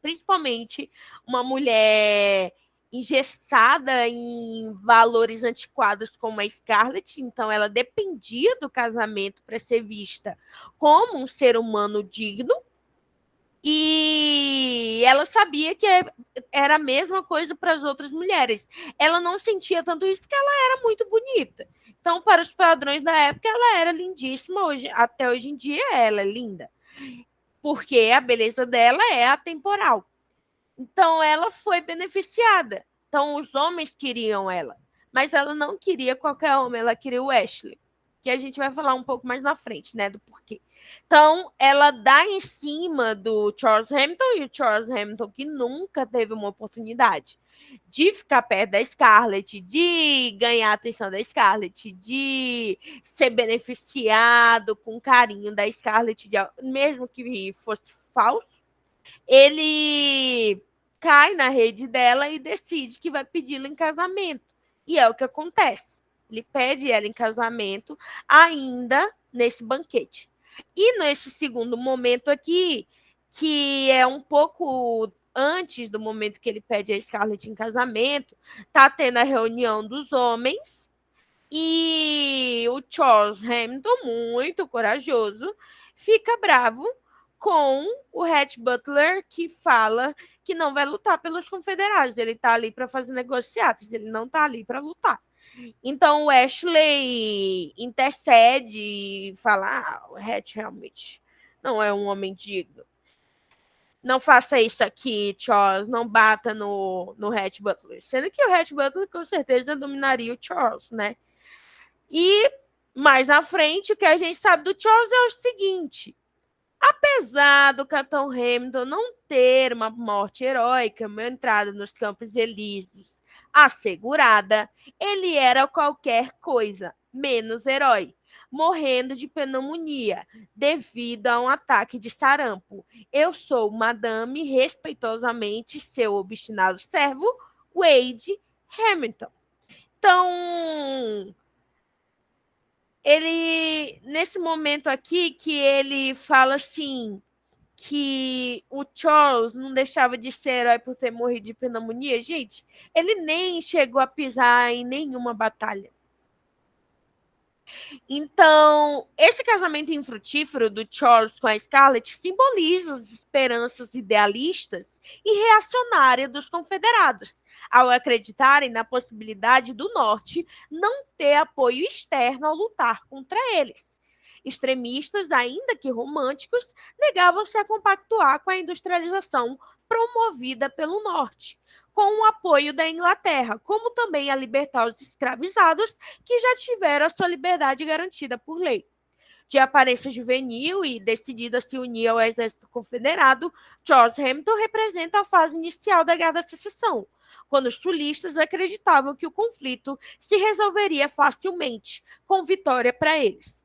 principalmente uma mulher engessada em valores antiquados como a Scarlett, então ela dependia do casamento para ser vista como um ser humano digno, e ela sabia que era a mesma coisa para as outras mulheres. Ela não sentia tanto isso porque ela era muito bonita. Então, para os padrões da época, ela era lindíssima. Até hoje em dia, ela é linda. Porque a beleza dela é atemporal. Então, ela foi beneficiada. Então, os homens queriam ela. Mas ela não queria qualquer homem, ela queria o Ashley. Que a gente vai falar um pouco mais na frente, né? Do porquê. Então, ela dá em cima do Charles Hamilton, e o Charles Hamilton, que nunca teve uma oportunidade de ficar perto da Scarlett, de ganhar a atenção da Scarlett, de ser beneficiado com carinho da Scarlett, mesmo que fosse falso, ele cai na rede dela e decide que vai pedi-la em casamento. E é o que acontece. Ele pede ela em casamento ainda nesse banquete. E nesse segundo momento aqui, que é um pouco antes do momento que ele pede a Scarlett em casamento, tá tendo a reunião dos homens e o Charles Hamilton, muito corajoso, fica bravo com o Rhett Butler, que fala que não vai lutar pelos confederados. Ele tá ali para fazer negociados, ele não tá ali para lutar. Então o Ashley intercede e fala: o Rhett realmente não é um homem digno. Não faça isso aqui, Charles. Não bata no Rhett Butler. Sendo que o Rhett Butler com certeza dominaria o Charles, né? E mais na frente, o que a gente sabe do Charles é o seguinte: apesar do Capitão Hamilton não ter uma morte heróica, uma entrada nos Campos Elíseos assegurada, ele era qualquer coisa menos herói, morrendo de pneumonia devido a um ataque de sarampo. Eu sou, madame, respeitosamente, seu obstinado servo, Wade Hamilton. Então, ele, nesse momento aqui, que ele fala assim, que o Charles não deixava de ser herói por ter morrido de pneumonia, gente, ele nem chegou a pisar em nenhuma batalha. Então, esse casamento infrutífero do Charles com a Scarlett simboliza as esperanças idealistas e reacionárias dos confederados, ao acreditarem na possibilidade do Norte não ter apoio externo ao lutar contra eles. Extremistas, ainda que românticos, negavam-se a compactuar com a industrialização promovida pelo Norte, com o apoio da Inglaterra, como também a libertar os escravizados que já tiveram a sua liberdade garantida por lei. De aparência juvenil e decidido a se unir ao exército confederado, Charles Hamilton representa a fase inicial da Guerra da Secessão, quando os sulistas acreditavam que o conflito se resolveria facilmente, com vitória para eles.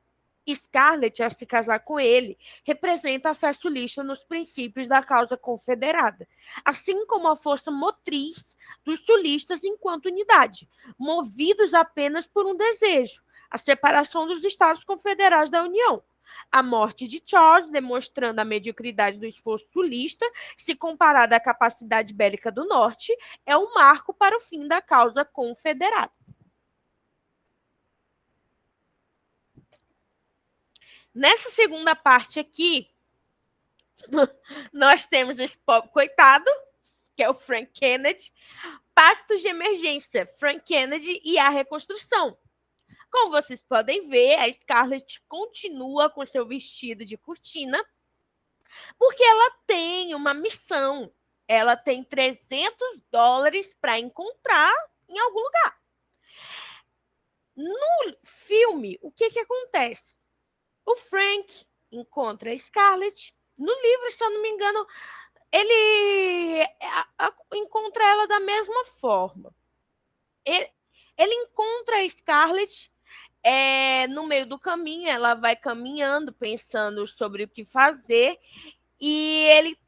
Scarlett, ao se casar com ele, representa a fé sulista nos princípios da causa confederada, assim como a força motriz dos sulistas enquanto unidade, movidos apenas por um desejo, a separação dos Estados Confederados da União. A morte de Charles, demonstrando a mediocridade do esforço sulista, se comparada à capacidade bélica do Norte, é um marco para o fim da causa confederada. Nessa segunda parte aqui, nós temos esse pobre coitado, que é o Frank Kennedy, pactos de emergência, Frank Kennedy e a reconstrução. Como vocês podem ver, a Scarlett continua com seu vestido de cortina, porque ela tem uma missão. Ela tem $300 para encontrar em algum lugar. No filme, o que acontece? O Frank encontra a Scarlett. No livro, se eu não me engano, ele encontra ela da mesma forma. Ele encontra a Scarlett no meio do caminho, ela vai caminhando, pensando sobre o que fazer, e ele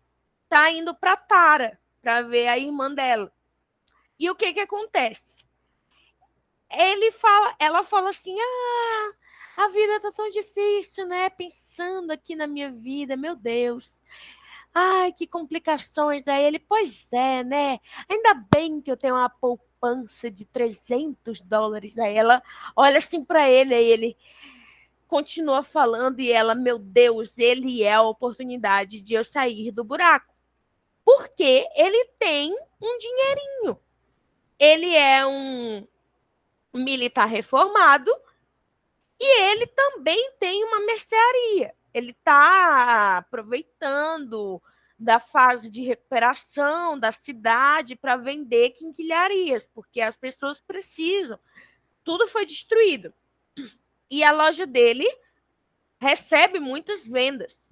tá indo para Tara para ver a irmã dela. E o que acontece? Ela fala assim, a vida tá tão difícil, né? Pensando aqui na minha vida, meu Deus. Ai, que complicações. Aí ele, pois é, né? Ainda bem que eu tenho uma poupança de $300. Aí ela olha assim para ele, aí ele continua falando e ela, meu Deus, ele é a oportunidade de eu sair do buraco. Porque ele tem um dinheirinho. Ele é um militar reformado e ele também tem uma mercearia. Ele está aproveitando da fase de recuperação da cidade para vender quinquilharias, porque as pessoas precisam. Tudo foi destruído. E a loja dele recebe muitas vendas,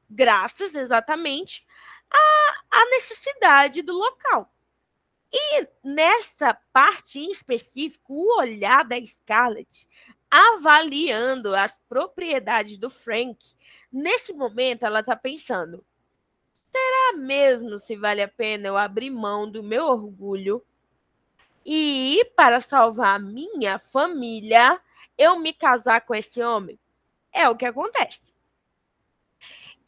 graças exatamente à necessidade do local. E nessa parte em específico, o olhar da Scarlett avaliando as propriedades do Frank, nesse momento ela está pensando, será mesmo se vale a pena eu abrir mão do meu orgulho e ir para salvar a minha família, eu me casar com esse homem? É o que acontece.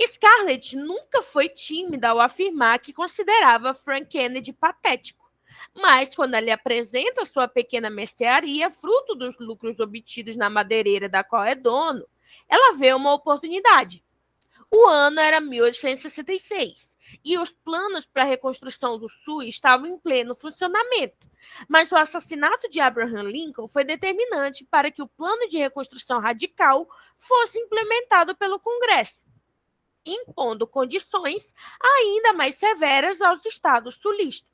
Scarlett nunca foi tímida ao afirmar que considerava Frank Kennedy patético. Mas, quando ele apresenta sua pequena mercearia, fruto dos lucros obtidos na madeireira da qual é dono, ela vê uma oportunidade. O ano era 1866 e os planos para a reconstrução do Sul estavam em pleno funcionamento. Mas o assassinato de Abraham Lincoln foi determinante para que o plano de reconstrução radical fosse implementado pelo Congresso, impondo condições ainda mais severas aos estados sulistas.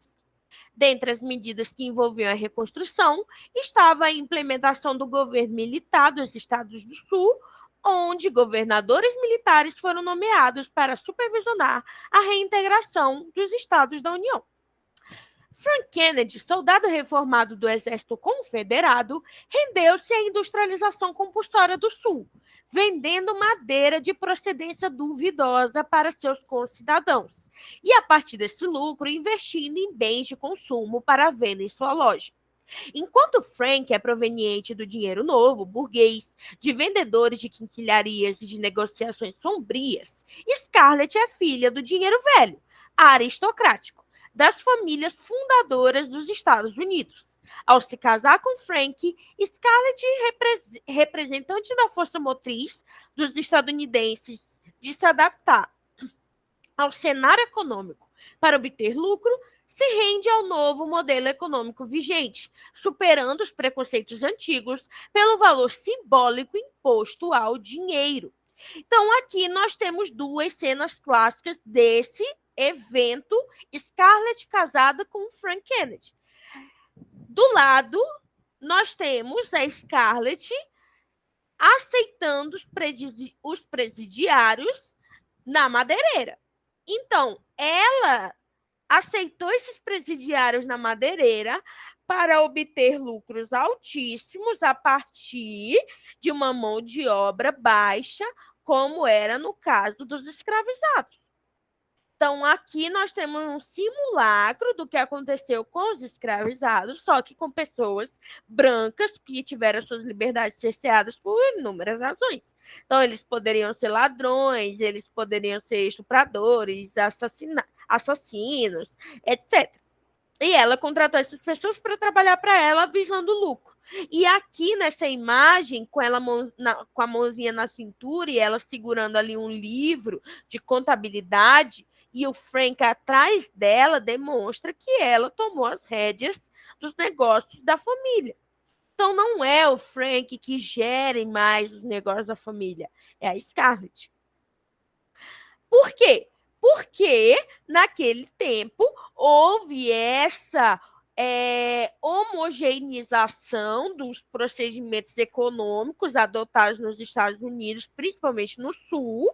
Dentre as medidas que envolviam a reconstrução, estava a implementação do governo militar dos estados do Sul, onde governadores militares foram nomeados para supervisionar a reintegração dos estados da União. Frank Kennedy, soldado reformado do Exército Confederado, rendeu-se à industrialização compulsória do Sul, vendendo madeira de procedência duvidosa para seus concidadãos, e a partir desse lucro investindo em bens de consumo para venda em sua loja. Enquanto Frank é proveniente do dinheiro novo, burguês, de vendedores de quinquilharias e de negociações sombrias, Scarlett é filha do dinheiro velho, aristocrático, das famílias fundadoras dos Estados Unidos. Ao se casar com Frank, Scarlett, representante da força motriz dos estadunidenses de se adaptar ao cenário econômico para obter lucro, se rende ao novo modelo econômico vigente, superando os preconceitos antigos pelo valor simbólico imposto ao dinheiro. Então, aqui nós temos duas cenas clássicas desse evento, Scarlett casada com Frank Kennedy. Do lado, nós temos a Scarlett aceitando os presidiários na madeireira. Então, ela aceitou esses presidiários na madeireira para obter lucros altíssimos a partir de uma mão de obra baixa, como era no caso dos escravizados. Então, aqui nós temos um simulacro do que aconteceu com os escravizados, só que com pessoas brancas que tiveram suas liberdades cerceadas por inúmeras razões. Então, eles poderiam ser ladrões, eles poderiam ser estupradores, assassinos, etc. E ela contratou essas pessoas para trabalhar para ela visando lucro. E aqui nessa imagem, com ela com a mãozinha na cintura e ela segurando ali um livro de contabilidade, e o Frank atrás dela, demonstra que ela tomou as rédeas dos negócios da família. Então, não é o Frank que gere mais os negócios da família, é a Scarlett. Por quê? Porque, naquele tempo, houve essa homogeneização dos procedimentos econômicos adotados nos Estados Unidos, principalmente no Sul,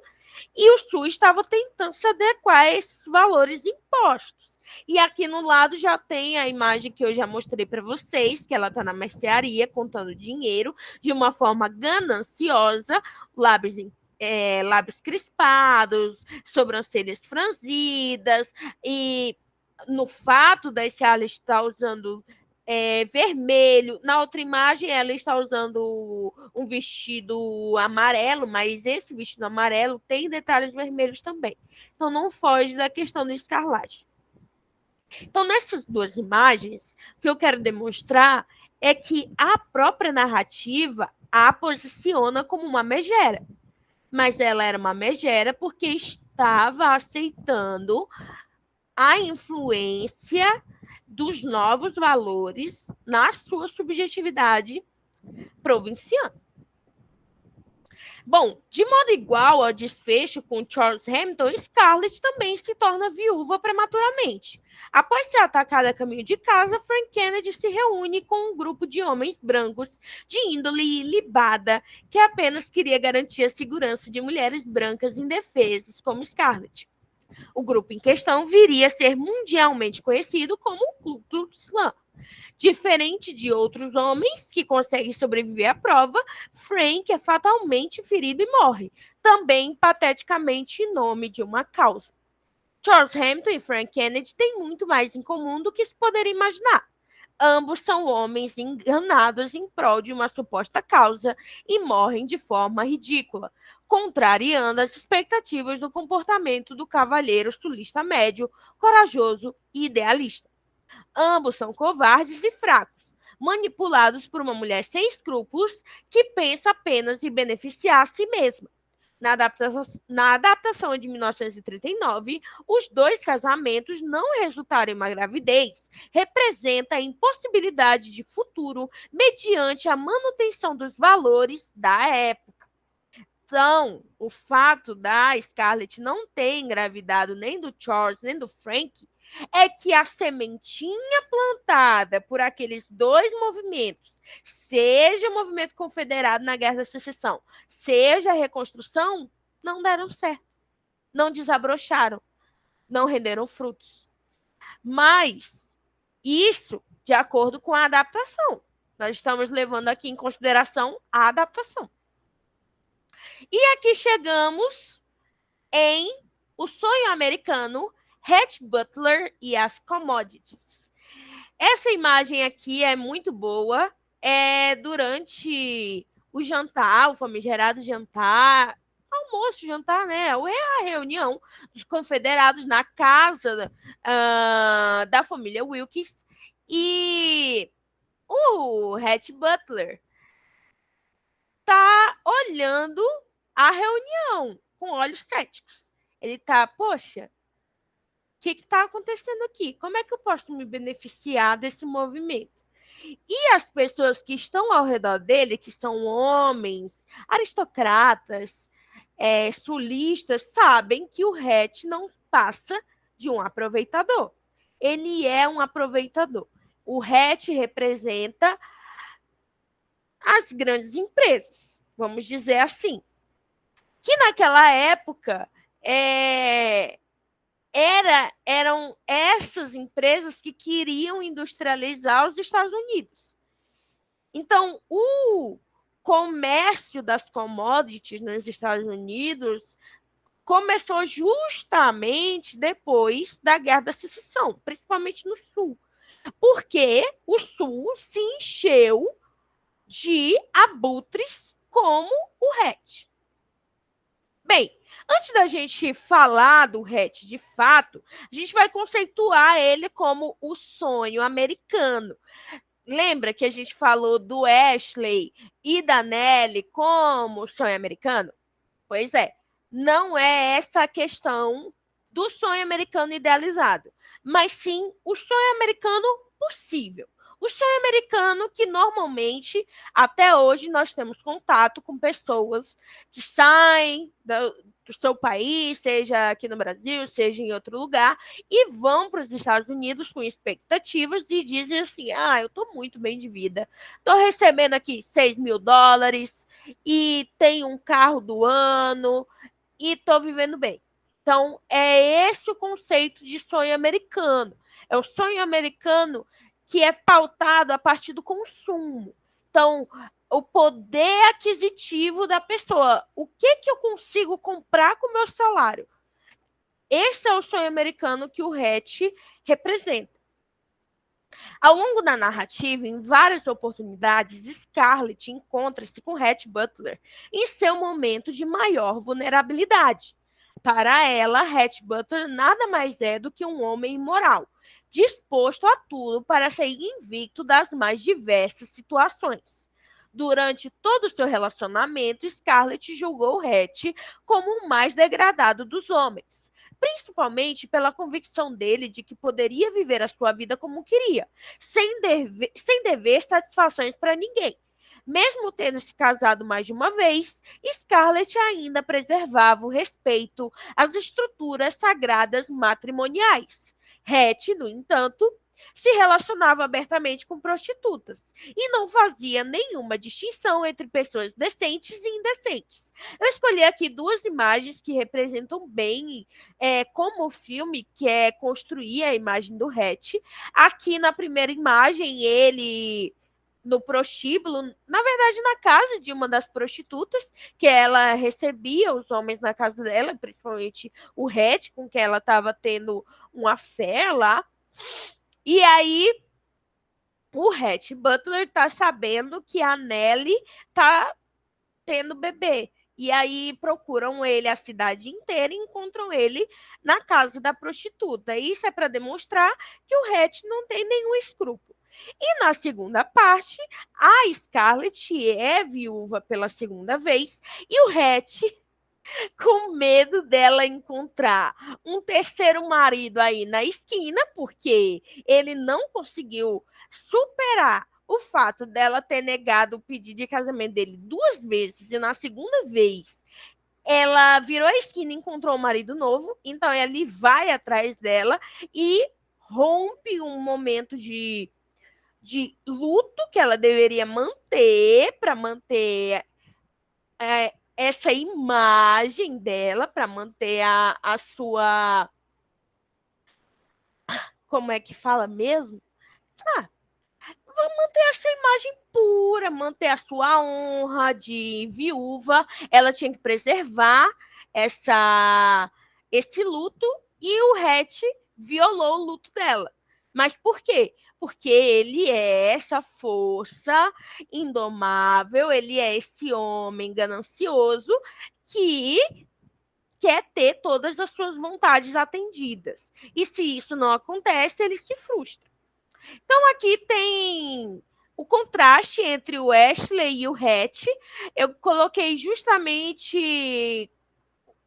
e o Sul estava tentando se adequar a esses valores impostos. E aqui no lado já tem a imagem que eu já mostrei para vocês, que ela está na mercearia contando dinheiro de uma forma gananciosa, lábios crispados, sobrancelhas franzidas e no fato da Scarlett estar usando vermelho. Na outra imagem, ela está usando um vestido amarelo, mas esse vestido amarelo tem detalhes vermelhos também. Então, não foge da questão do escarlate. Então, nessas duas imagens, o que eu quero demonstrar é que a própria narrativa a posiciona como uma megera. Mas ela era uma megera porque estava aceitando a influência dos novos valores na sua subjetividade provinciana. Bom, de modo igual ao desfecho com Charles Hamilton, Scarlett também se torna viúva prematuramente. Após ser atacada a caminho de casa, Frank Kennedy se reúne com um grupo de homens brancos de índole ilibada que apenas queria garantir a segurança de mulheres brancas indefesas como Scarlett. O grupo em questão viria a ser mundialmente conhecido como o Ku Klux Klan. Diferente de outros homens que conseguem sobreviver à prova, Frank é fatalmente ferido e morre, também pateticamente em nome de uma causa. Charles Hamilton e Frank Kennedy têm muito mais em comum do que se poderia imaginar. Ambos são homens enganados em prol de uma suposta causa e morrem de forma ridícula, contrariando as expectativas do comportamento do cavalheiro sulista médio, corajoso e idealista. Ambos são covardes e fracos, manipulados por uma mulher sem escrúpulos que pensa apenas em beneficiar a si mesma. Na adaptação de 1939, os dois casamentos não resultaram em uma gravidez, representa a impossibilidade de futuro mediante a manutenção dos valores da época. Então, o fato da Scarlett não ter engravidado nem do Charles, nem do Frank, é que a sementinha plantada por aqueles dois movimentos, seja o movimento confederado na Guerra da Secessão, seja a reconstrução, não deram certo. Não desabrocharam, não renderam frutos. Mas isso de acordo com a adaptação. Nós estamos levando aqui em consideração a adaptação. E aqui chegamos em O Sonho Americano, Hatch Butler e as Commodities. Essa imagem aqui é muito boa. É durante o jantar, o famigerado jantar, almoço, jantar, né? É a reunião dos confederados na casa da família Wilkes. E o Hatch Butler tá olhando a reunião com olhos céticos. Ele tá, poxa, o que está acontecendo aqui? Como é que eu posso me beneficiar desse movimento? E as pessoas que estão ao redor dele, que são homens, aristocratas, sulistas, sabem que o Hatch não passa de um aproveitador. Ele é um aproveitador. O Hatch representa as grandes empresas, vamos dizer assim, que naquela época eram essas empresas que queriam industrializar os Estados Unidos. Então, o comércio das commodities nos Estados Unidos começou justamente depois da Guerra da Secessão, principalmente no Sul, porque o Sul se encheu de abutres como o Hatch. Bem, antes da gente falar do Hatch de fato, a gente vai conceituar ele como o sonho americano. Lembra que a gente falou do Ashley e da Nellie como sonho americano? Pois é, não é essa a questão do sonho americano idealizado, mas sim o sonho americano possível. O sonho americano que normalmente, até hoje, nós temos contato com pessoas que saem do seu país, seja aqui no Brasil, seja em outro lugar, e vão para os Estados Unidos com expectativas e dizem assim, eu estou muito bem de vida, estou recebendo aqui $6.000 e tenho um carro do ano e estou vivendo bem. Então, é esse o conceito de sonho americano. É o sonho americano que é pautado a partir do consumo. Então, o poder aquisitivo da pessoa. O que eu consigo comprar com o meu salário? esse é o sonho americano que o Hatch representa. Ao longo da narrativa, em várias oportunidades, Scarlett encontra-se com Hatch Butler em seu momento de maior vulnerabilidade. Para ela, Hatch Butler nada mais é do que um homem imoral, disposto a tudo para sair invicto das mais diversas situações. Durante todo o seu relacionamento, Scarlett julgou Hatch como o mais degradado dos homens, principalmente pela convicção dele de que poderia viver a sua vida como queria, sem dever satisfações para ninguém. Mesmo tendo se casado mais de uma vez, Scarlett ainda preservava o respeito às estruturas sagradas matrimoniais. Hatch, no entanto, se relacionava abertamente com prostitutas e não fazia nenhuma distinção entre pessoas decentes e indecentes. Eu escolhi aqui duas imagens que representam bem como o filme quer construir a imagem do Hatch. Aqui na primeira imagem, ele no prostíbulo, na verdade na casa de uma das prostitutas, que ela recebia os homens na casa dela, principalmente o Hatch, com quem ela estava tendo um affair lá. E aí o Hatch Butler tá sabendo que a Nelly tá tendo bebê. E aí procuram ele a cidade inteira e encontram ele na casa da prostituta. Isso é para demonstrar que o Hatch não tem nenhum escrúpulo. E na segunda parte, a Scarlett é viúva pela segunda vez e o Hatch, com medo dela encontrar um terceiro marido aí na esquina, porque ele não conseguiu superar o fato dela ter negado o pedido de casamento dele duas vezes, e na segunda vez ela virou a esquina e encontrou um marido novo, então ele vai atrás dela e rompe um momento de luto que ela deveria manter para manter essa imagem dela, para manter a sua. Como é que fala mesmo? Ah, manter a sua imagem pura, manter a sua honra de viúva. Ela tinha que preservar esse luto e o Hatch violou o luto dela. Mas por quê? Porque ele é essa força indomável, ele é esse homem ganancioso que quer ter todas as suas vontades atendidas. E se isso não acontece, ele se frustra. Então, aqui tem o contraste entre o Ashley e o Hatch. Eu coloquei justamente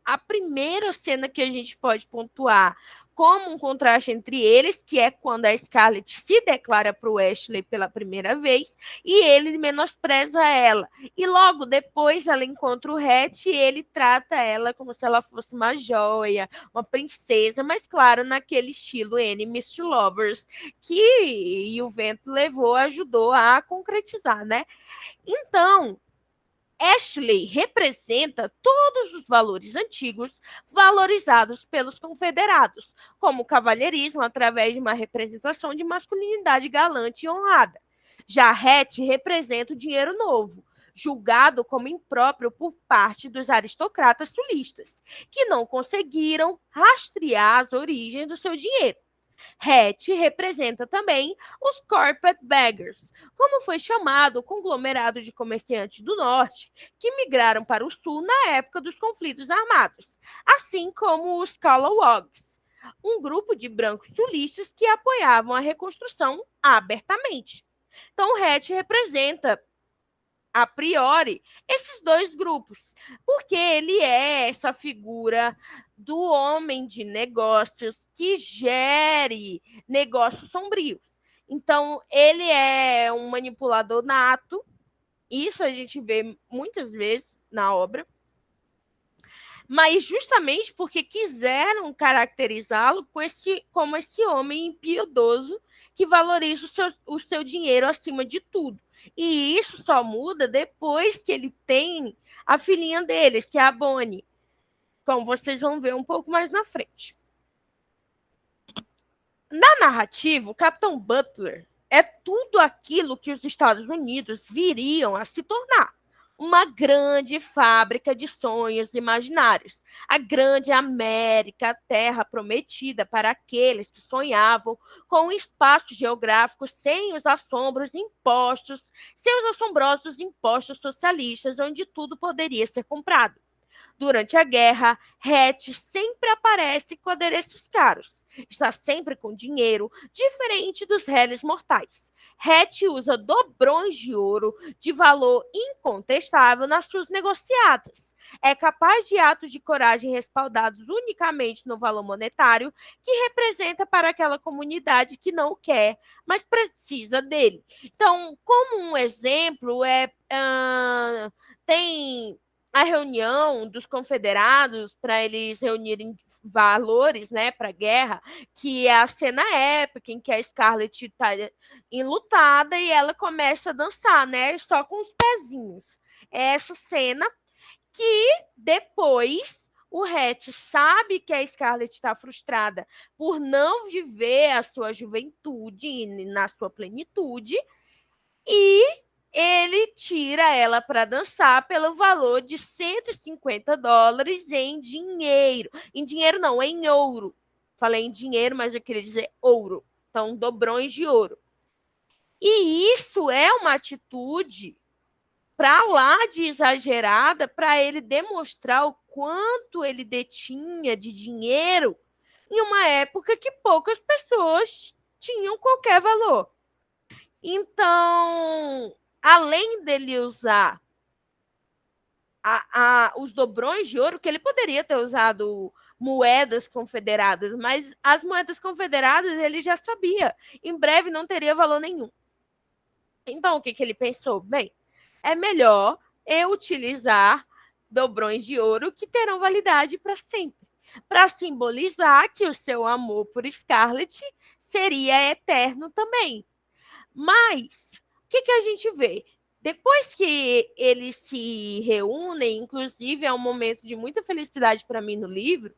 a primeira cena que a gente pode pontuar como um contraste entre eles, que é quando a Scarlett se declara para o Ashley pela primeira vez e ele menospreza ela. E logo depois ela encontra o Hatch e ele trata ela como se ela fosse uma joia, uma princesa, mas claro, naquele estilo Enemies to Lovers, que o vento levou, ajudou a concretizar, né? Então, Ashley representa todos os valores antigos valorizados pelos confederados, como o cavalheirismo através de uma representação de masculinidade galante e honrada. Já Hatch representa o dinheiro novo, julgado como impróprio por parte dos aristocratas sulistas, que não conseguiram rastrear as origens do seu dinheiro. Hatch representa também os carpetbaggers, como foi chamado o conglomerado de comerciantes do norte que migraram para o sul na época dos conflitos armados, assim como os Scalawags, um grupo de brancos sulistas que apoiavam a reconstrução abertamente. Então, Hatch representa a priori, esses dois grupos, porque ele é essa figura do homem de negócios que gere negócios sombrios. Então, ele é um manipulador nato, isso a gente vê muitas vezes na obra, mas justamente porque quiseram caracterizá-lo como esse homem impiedoso que valoriza o seu dinheiro acima de tudo. E isso só muda depois que ele tem a filhinha deles, que é a Bonnie, como vocês vão ver um pouco mais na frente. Na narrativa, o Capitão Butler é tudo aquilo que os Estados Unidos viriam a se tornar. uma grande fábrica de sonhos imaginários. A grande América, a terra prometida para aqueles que sonhavam com um espaço geográfico sem os assombros impostos, sem os assombrosos impostos socialistas, onde tudo poderia ser comprado. Durante a guerra, Hatch sempre aparece com adereços caros. Está sempre com dinheiro, diferente dos réis mortais. Hatch usa dobrões de ouro de valor incontestável nas suas negociatas. É capaz de atos de coragem respaldados unicamente no valor monetário que representa para aquela comunidade que não o quer, mas precisa dele. Então, como um exemplo, tem a reunião dos confederados para eles reunirem valores, né, para a guerra, que é a cena épica em que a Scarlett está enlutada e ela começa a dançar, né, só com os pezinhos. É essa cena que depois o Hatch sabe que a Scarlett está frustrada por não viver a sua juventude na sua plenitude e ele tira ela para dançar pelo valor de $150 em dinheiro. Em dinheiro não, em ouro. Falei em dinheiro, mas eu queria dizer ouro. Então, dobrões de ouro. E isso é uma atitude para lá de exagerada para ele demonstrar o quanto ele detinha de dinheiro em uma época que poucas pessoas tinham qualquer valor. Então, além dele usar os dobrões de ouro, que ele poderia ter usado moedas confederadas, mas as moedas confederadas ele já sabia, em breve não teria valor nenhum. Então, o que ele pensou? Bem, é melhor eu utilizar dobrões de ouro que terão validade para sempre, para simbolizar que o seu amor por Scarlett seria eterno também. Mas, o que a gente vê? Depois que eles se reúnem, inclusive é um momento de muita felicidade para mim no livro,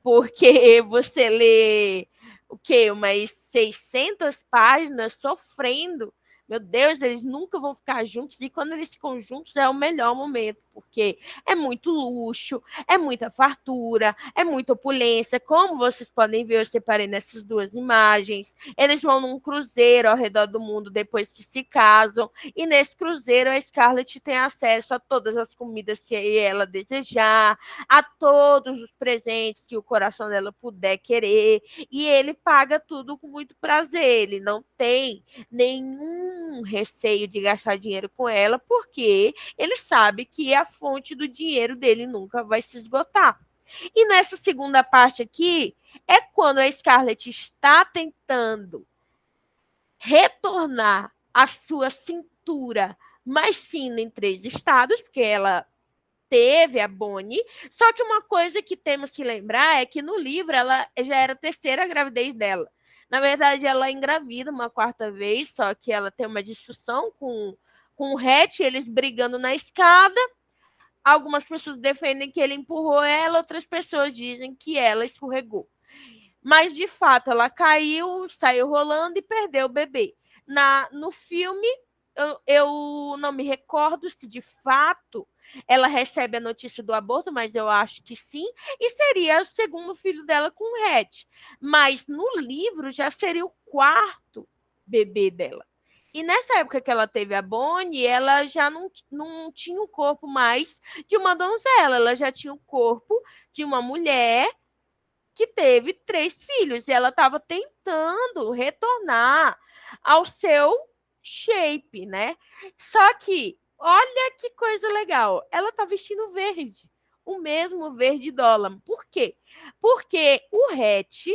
porque você lê o quê? Umas 600 páginas sofrendo. Meu Deus, eles nunca vão ficar juntos. E quando eles ficam juntos é o melhor momento, porque é muito luxo, é muita fartura, é muita opulência. Como vocês podem ver, eu separei nessas duas imagens. Eles vão num cruzeiro ao redor do mundo depois que se casam. E nesse cruzeiro a Scarlett tem acesso a todas as comidas que ela desejar, a todos os presentes que o coração dela puder querer, e ele paga tudo com muito prazer, ele não tem nenhum receio de gastar dinheiro com ela, porque ele sabe que a fonte do dinheiro dele nunca vai se esgotar. E nessa segunda parte aqui, é quando a Scarlett está tentando retornar a sua cintura mais fina em 3 estados, porque ela teve a Bonnie, só que uma coisa que temos que lembrar é que no livro ela já era a terceira gravidez dela. Na verdade, ela engravida uma quarta vez, só que ela tem uma discussão com o Hatch, eles brigando na escada. Algumas pessoas defendem que ele empurrou ela, outras pessoas dizem que ela escorregou. Mas, de fato, ela caiu, saiu rolando e perdeu o bebê. No filme, eu não me recordo se de fato ela recebe a notícia do aborto, mas eu acho que sim, e seria o segundo filho dela com o Hatch. Mas no livro já seria o quarto bebê dela. E nessa época que ela teve a Bonnie, ela já não tinha o corpo mais de uma donzela, ela já tinha o corpo de uma mulher que teve 3 filhos e ela estava tentando retornar ao seu shape, né? Só que, olha que coisa legal, ela tá vestindo verde, o mesmo verde dólar. Por quê? Porque o Hatch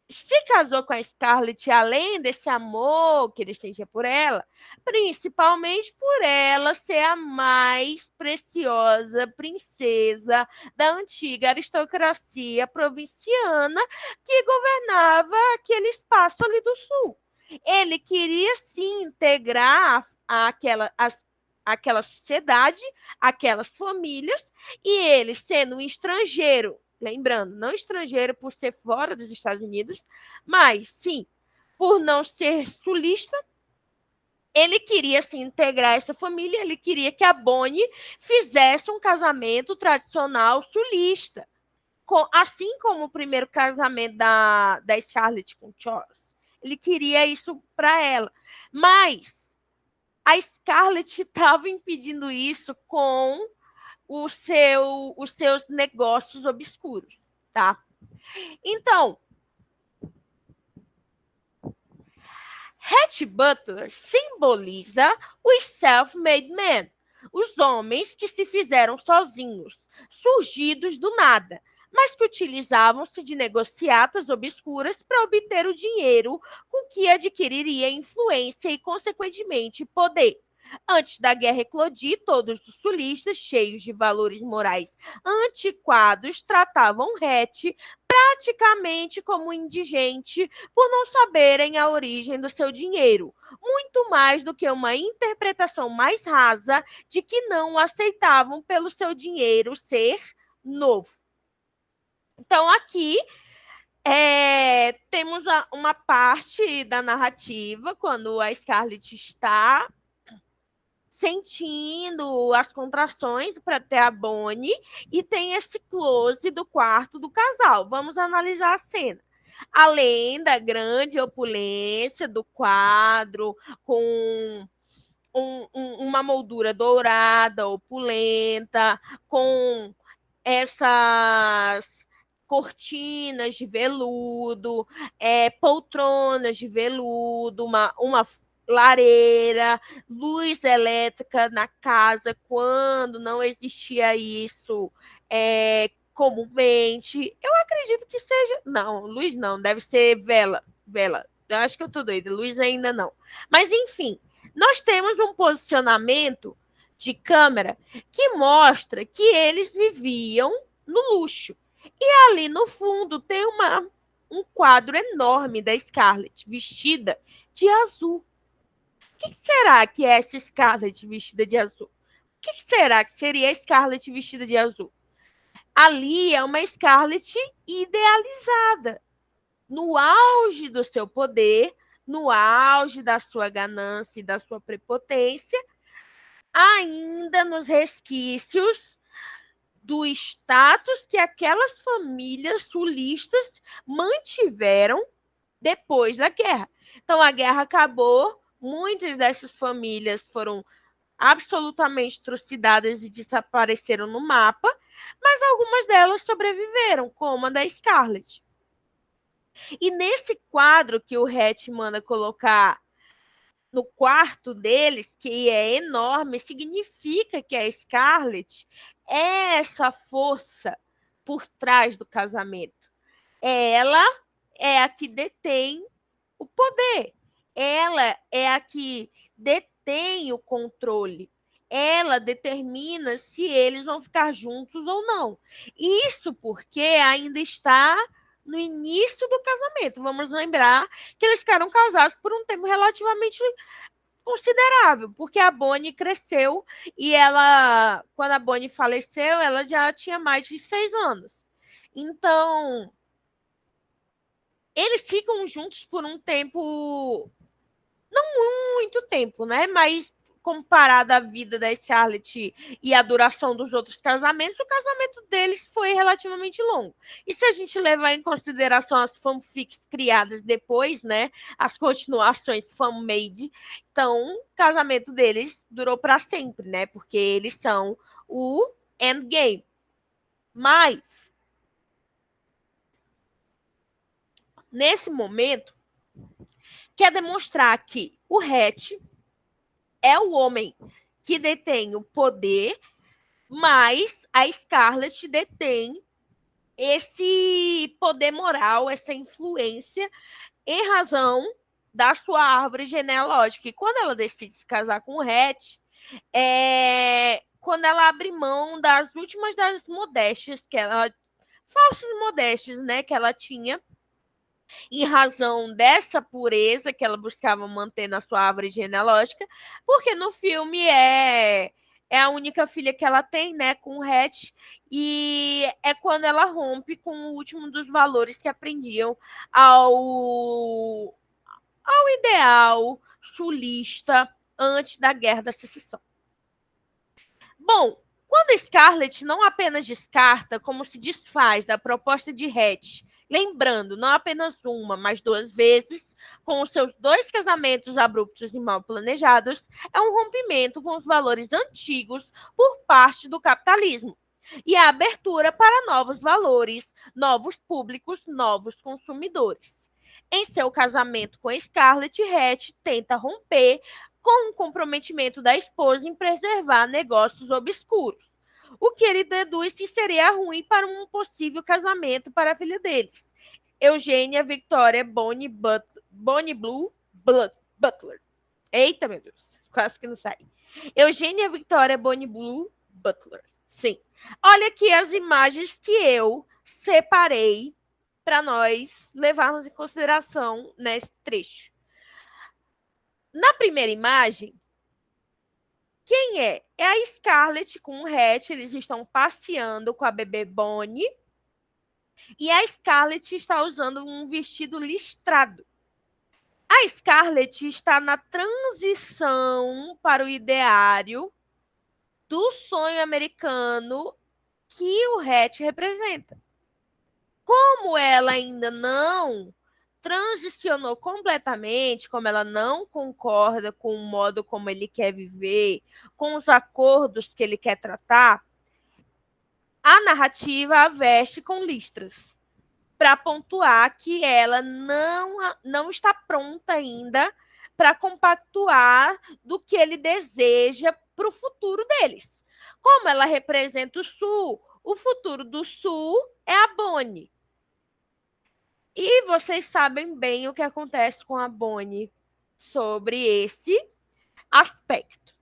se casou com a Scarlett, além desse amor que ele sentia por ela, principalmente por ela ser a mais preciosa princesa da antiga aristocracia provinciana que governava aquele espaço ali do sul. Ele queria se integrar àquela sociedade, aquelas famílias, e ele, sendo um estrangeiro, lembrando, não estrangeiro por ser fora dos Estados Unidos, mas sim por não ser sulista, ele queria se integrar a essa família, ele queria que a Bonnie fizesse um casamento tradicional sulista, assim como o primeiro casamento da Scarlett com Charles. Ele queria isso para ela. Mas a Scarlett estava impedindo isso com os seus negócios obscuros, tá? Então, Hatch Butler simboliza os self-made men, os homens que se fizeram sozinhos, surgidos do nada, mas que utilizavam-se de negociatas obscuras para obter o dinheiro com que adquiriria influência e, consequentemente, poder. Antes da guerra eclodir, todos os sulistas, cheios de valores morais antiquados, tratavam Hatch praticamente como indigente por não saberem a origem do seu dinheiro, muito mais do que uma interpretação mais rasa de que não aceitavam pelo seu dinheiro ser novo. Então, aqui temos uma parte da narrativa, quando a Scarlett está sentindo as contrações para ter a Bonnie, e tem esse close do quarto do casal. Vamos analisar a cena. Além da grande opulência do quadro, com uma moldura dourada, opulenta, com essas cortinas de veludo, poltronas de veludo, uma lareira, luz elétrica na casa, quando não existia isso comumente. Eu acredito que seja... Não, luz não, deve ser vela. Eu acho que eu tô doida, luz ainda não. Mas, enfim, nós temos um posicionamento de câmera que mostra que eles viviam no luxo. E ali no fundo tem um quadro enorme da Scarlett vestida de azul. O que será que é essa Scarlett vestida de azul? O que será que seria a Scarlett vestida de azul? Ali é uma Scarlett idealizada, no auge do seu poder, no auge da sua ganância e da sua prepotência, ainda nos resquícios do status que aquelas famílias sulistas mantiveram depois da guerra. Então, a guerra acabou, muitas dessas famílias foram absolutamente trucidadas e desapareceram no mapa, mas algumas delas sobreviveram, como a da Scarlett. E nesse quadro que o Hatch manda colocar no quarto deles, que é enorme, significa que a Scarlett é essa força por trás do casamento. Ela é a que detém o poder. Ela é a que detém o controle. Ela determina se eles vão ficar juntos ou não. Isso porque ainda está no início do casamento. Vamos lembrar que eles ficaram casados por um tempo relativamente considerável, porque a Bonnie cresceu e ela, quando a Bonnie faleceu, ela já tinha mais de 6 anos. Então, eles ficam juntos por um tempo, não muito tempo, né? Mas comparado à vida da Scarlett e a duração dos outros casamentos, o casamento deles foi relativamente longo. E se a gente levar em consideração as fanfics criadas depois, né, as continuações fan-made, então o casamento deles durou para sempre, né? Porque eles são o endgame. Mas nesse momento quer demonstrar que o Hatch é o homem que detém o poder, mas a Scarlett detém esse poder moral, essa influência, em razão da sua árvore genealógica. E quando ela decide se casar com o Hatch, quando ela abre mão das últimas das modéstias que ela... falsas modéstias, né, que ela tinha, em razão dessa pureza que ela buscava manter na sua árvore genealógica, porque no filme é a única filha que ela tem, né, com o Hatch, e é quando ela rompe com o último dos valores que aprendiam ao ideal sulista antes da Guerra da Secessão. Bom, quando Scarlett não apenas descarta, como se desfaz da proposta de Hatch, lembrando, não apenas uma, mas 2 vezes, com os seus 2 casamentos abruptos e mal planejados, é um rompimento com os valores antigos por parte do capitalismo e a abertura para novos valores, novos públicos, novos consumidores. Em seu casamento com Scarlett, Hatch tenta romper com o comprometimento da esposa em preservar negócios obscuros, o que ele deduz que seria ruim para um possível casamento para a filha deles, Eugênia Victoria Bonnie Blue Butler. Eita, meu Deus, quase que não sai. Eugênia Victoria Bonnie Blue Butler. Sim. Olha aqui as imagens que eu separei para nós levarmos em consideração nesse trecho. Na primeira imagem, quem é? É a Scarlett com o Hatch, eles estão passeando com a bebê Bonnie, e a Scarlett está usando um vestido listrado. A Scarlett está na transição para o ideário do sonho americano que o Hatch representa. Como ela ainda não transicionou completamente, como ela não concorda com o modo como ele quer viver, com os acordos que ele quer tratar, a narrativa a veste com listras, para pontuar que ela não está pronta ainda para compactuar do que ele deseja para o futuro deles. Como ela representa o Sul, o futuro do Sul é a Bonnie. E vocês sabem bem o que acontece com a Bonnie sobre esse aspecto.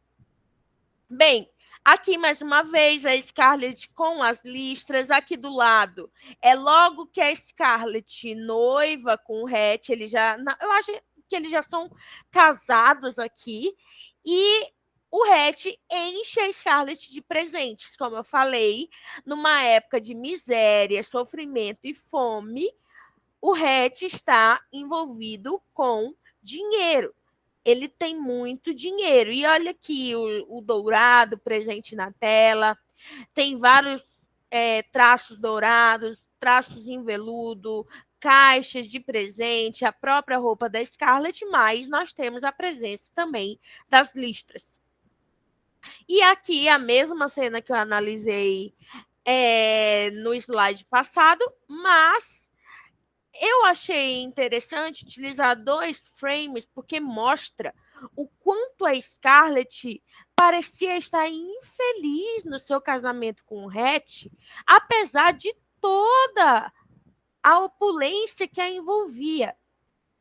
Bem, aqui mais uma vez a Scarlett com as listras, aqui do lado é logo que a Scarlett noiva com o Hatch, ele já, eu acho que eles já são casados aqui, e o Hatch enche a Scarlett de presentes, como eu falei, numa época de miséria, sofrimento e fome. O Hatch está envolvido com dinheiro. Ele tem muito dinheiro. E olha aqui o dourado presente na tela. Tem vários traços dourados, traços em veludo, caixas de presente, a própria roupa da Scarlett, mas nós temos a presença também das listras. E aqui a mesma cena que eu analisei no slide passado, mas eu achei interessante utilizar 2 frames porque mostra o quanto a Scarlett parecia estar infeliz no seu casamento com o Hatch, apesar de toda a opulência que a envolvia.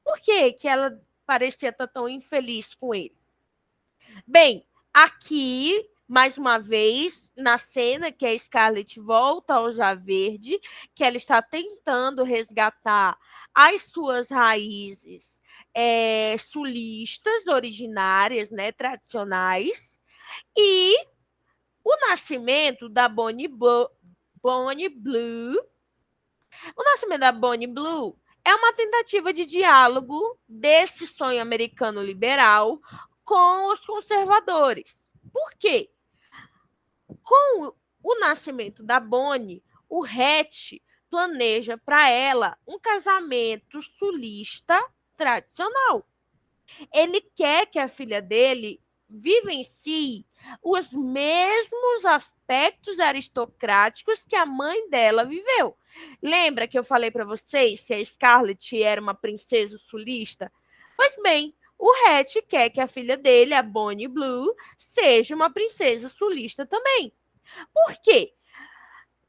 Por que ela parecia estar tão infeliz com ele? Bem, aqui, mais uma vez, na cena que a Scarlett volta a usar verde, que ela está tentando resgatar as suas raízes sulistas, originárias, né, tradicionais, e o nascimento da Bonnie Blue. O nascimento da Bonnie Blue é uma tentativa de diálogo desse sonho americano liberal com os conservadores. Por quê? Com o nascimento da Bonnie, o Hatch planeja para ela um casamento sulista tradicional. Ele quer que a filha dele vivencie os mesmos aspectos aristocráticos que a mãe dela viveu. Lembra que eu falei para vocês se a Scarlett era uma princesa sulista? Pois bem, o Hatch quer que a filha dele, a Bonnie Blue, seja uma princesa sulista também. Por quê?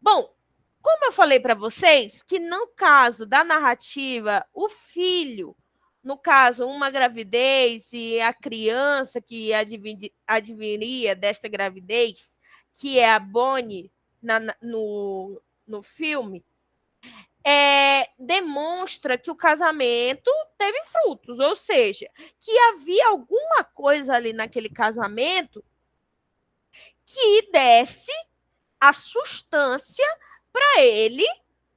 Bom, como eu falei para vocês, que no caso da narrativa, o filho, no caso, uma gravidez e a criança que adviria dessa gravidez, que é a Bonnie no filme, demonstra que o casamento teve frutos, ou seja, que havia alguma coisa ali naquele casamento que desse a sustância para ele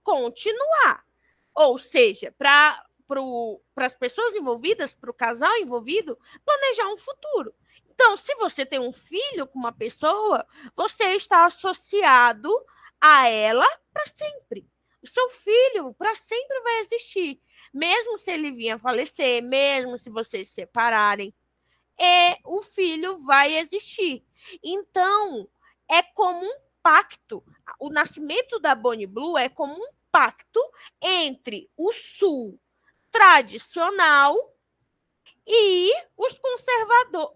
continuar. Ou seja, para as pessoas envolvidas, para o casal envolvido, planejar um futuro. Então, se você tem um filho com uma pessoa, você está associado a ela para sempre. O seu filho para sempre vai existir. Mesmo se ele vir a falecer, mesmo se vocês se separarem, o filho vai existir. Então, é como um pacto. O nascimento da Bonnie Blue é como um pacto entre o sul tradicional e os conservadores,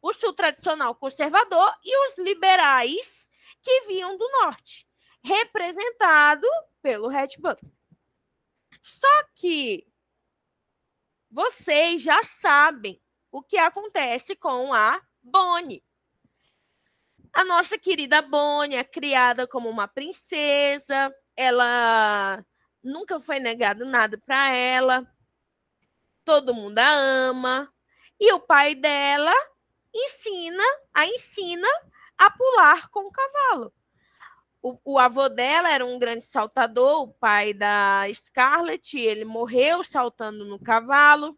o sul tradicional conservador e os liberais que vinham do norte, representado pelo Red Butler. Só que vocês já sabem o que acontece com a Bonnie. A nossa querida Bonnie é criada como uma princesa, ela nunca foi negado nada para ela, todo mundo a ama, e o pai dela ensina a pular com o cavalo. O avô dela era um grande saltador, o pai da Scarlett, ele morreu saltando no cavalo.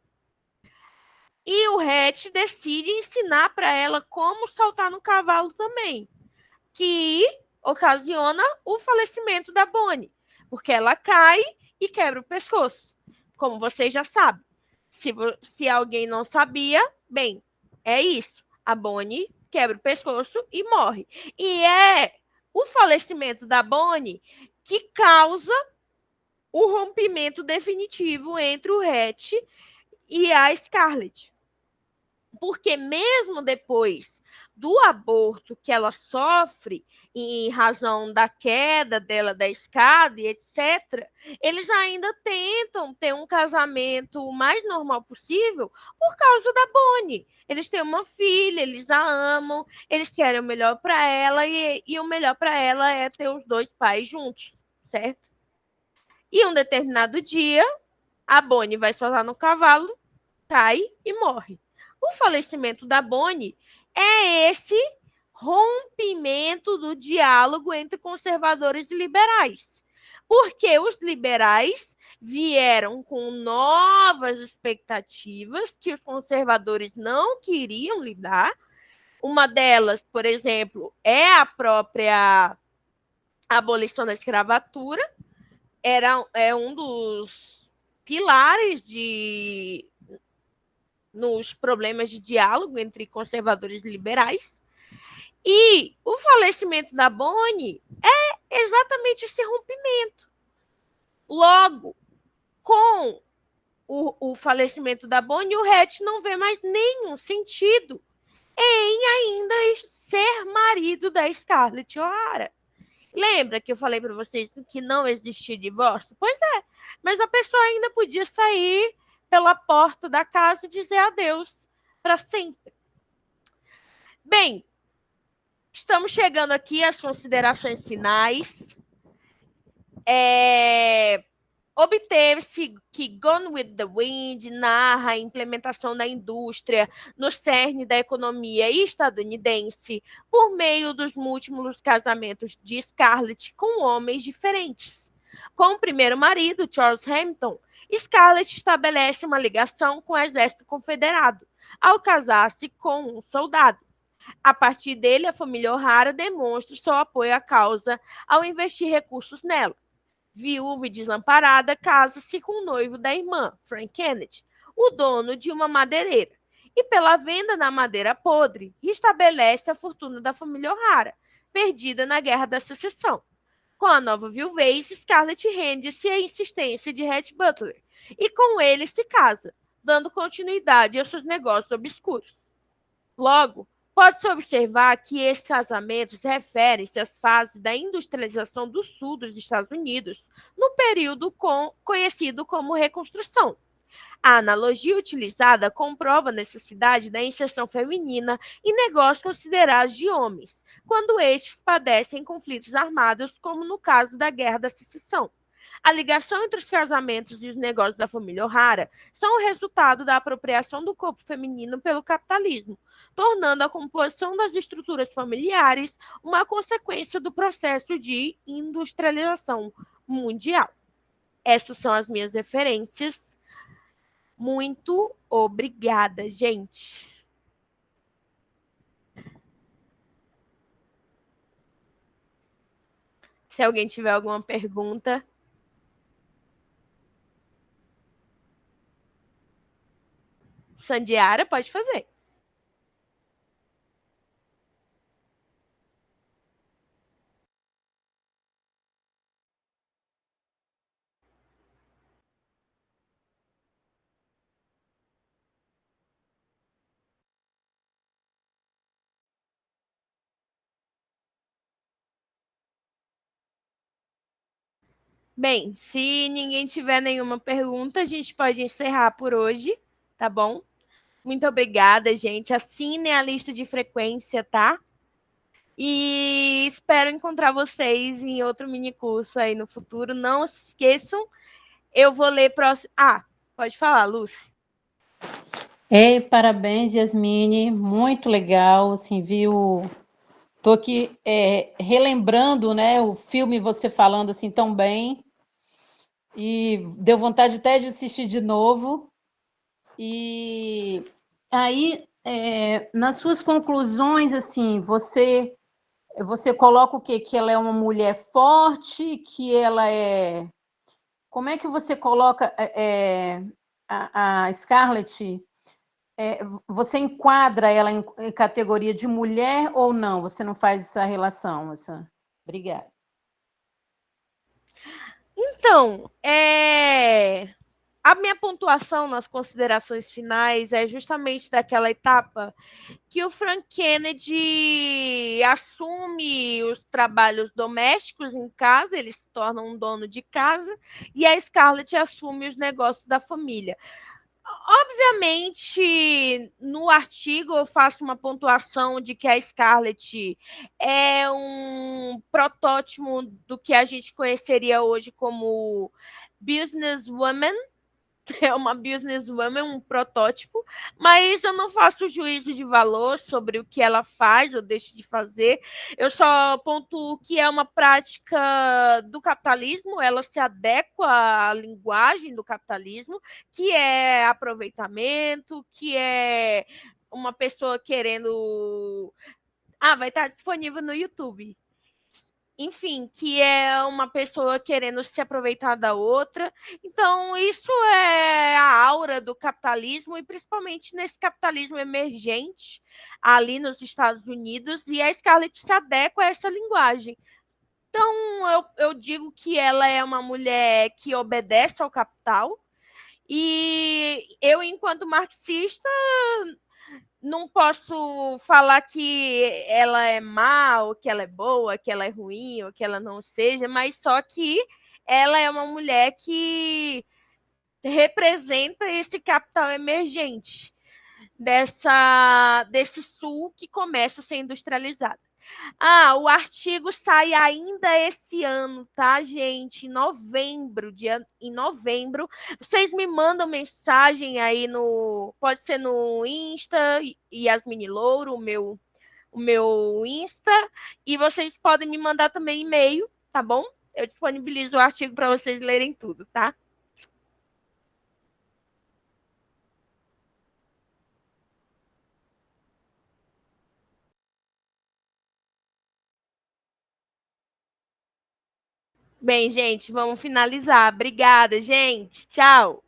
E o Hatch decide ensinar para ela como saltar no cavalo também, que ocasiona o falecimento da Bonnie, porque ela cai e quebra o pescoço, como vocês já sabem. Se alguém não sabia, bem, é isso. A Bonnie quebra o pescoço e morre. E é o falecimento da Bonnie que causa o rompimento definitivo entre o Hatch e a Scarlett. Porque mesmo depois do aborto que ela sofre em razão da queda dela da escada e etc., eles ainda tentam ter um casamento o mais normal possível por causa da Bonnie. Eles têm uma filha, eles a amam, eles querem o melhor para ela e o melhor para ela é ter os dois pais juntos, certo? E um determinado dia, a Bonnie vai soltar no cavalo, cai e morre. O falecimento da Bonnie é esse rompimento do diálogo entre conservadores e liberais. Porque os liberais vieram com novas expectativas que os conservadores não queriam lidar. Uma delas, por exemplo, é a própria abolição da escravatura. É um dos pilares nos problemas de diálogo entre conservadores e liberais. E o falecimento da Bonnie é exatamente esse rompimento. Logo, com o falecimento da Bonnie, o Hatch não vê mais nenhum sentido em ainda ser marido da Scarlett O'Hara. Lembra que eu falei para vocês que não existia divórcio? Pois é, mas a pessoa ainda podia sair pela porta da casa e dizer adeus para sempre. Bem, estamos chegando aqui às considerações finais. Obteve-se que Gone with the Wind narra a implementação da indústria no cerne da economia estadunidense por meio dos múltiplos casamentos de Scarlett com homens diferentes. Com o primeiro marido, Charles Hamilton, Scarlett estabelece uma ligação com o exército confederado, ao casar-se com um soldado. A partir dele, a família O'Hara demonstra seu apoio à causa ao investir recursos nela. Viúva e desamparada, casa-se com o noivo da irmã, Frank Kennedy, o dono de uma madeireira, e pela venda da madeira podre, restabelece a fortuna da família O'Hara, perdida na Guerra da Secessão. Com a nova viuvez, Scarlett rende-se à insistência de Red Butler, e com ele se casa, dando continuidade aos seus negócios obscuros. Logo, pode-se observar que esses casamentos referem-se às fases da industrialização do sul dos Estados Unidos, no período conhecido como Reconstrução. A analogia utilizada comprova a necessidade da inserção feminina em negócios considerados de homens, quando estes padecem conflitos armados, como no caso da Guerra da Secessão. A ligação entre os casamentos e os negócios da família O'Hara são o resultado da apropriação do corpo feminino pelo capitalismo, tornando a composição das estruturas familiares uma consequência do processo de industrialização mundial. Essas são as minhas referências. Muito obrigada, gente. Se alguém tiver alguma pergunta. Sandiara, pode fazer. Bem, se ninguém tiver nenhuma pergunta, a gente pode encerrar por hoje, tá bom? Muito obrigada, gente. Assinem a lista de frequência, tá? E espero encontrar vocês em outro mini curso aí no futuro. Não se esqueçam, eu vou ler próximo. Ah, pode falar, Lúcia. Ei, parabéns, Yasmine, muito legal, assim, viu? Tô aqui relembrando, né, o filme você falando assim tão bem e deu vontade até de assistir de novo. E aí, nas suas conclusões, assim, você coloca o quê? Que ela é uma mulher forte, que ela é... Como é que você coloca a Scarlett? Você enquadra ela em categoria de mulher ou não? Você não faz essa relação? Obrigada. Então, a minha pontuação nas considerações finais é justamente daquela etapa que o Frank Kennedy assume os trabalhos domésticos em casa, ele se torna um dono de casa, e a Scarlett assume os negócios da família. Obviamente, no artigo eu faço uma pontuação de que a Scarlett é um protótipo do que a gente conheceria hoje como businesswoman, é uma businesswoman, um protótipo, mas eu não faço juízo de valor sobre o que ela faz ou deixa de fazer. Eu só pontuo que é uma prática do capitalismo, ela se adequa à linguagem do capitalismo, que é aproveitamento, que é uma pessoa querendo. Ah, vai estar disponível no YouTube. Enfim, que é uma pessoa querendo se aproveitar da outra. Então, isso é a aura do capitalismo, e principalmente nesse capitalismo emergente ali nos Estados Unidos, e a Scarlett se adequa a essa linguagem. Então, eu digo que ela é uma mulher que obedece ao capital, e eu, enquanto marxista, não posso falar que ela é má, ou que ela é boa, que ela é ruim, ou que ela não seja, mas só que ela é uma mulher que representa esse capital emergente desse sul que começa a ser industrializado. Ah, o artigo sai ainda esse ano, tá, gente? Em novembro. Vocês me mandam mensagem aí no. Pode ser no Insta, Yasmine Louro, o meu Insta. E vocês podem me mandar também e-mail, tá bom? Eu disponibilizo o artigo para vocês lerem tudo, tá? Bem, gente, vamos finalizar. Obrigada, gente. Tchau.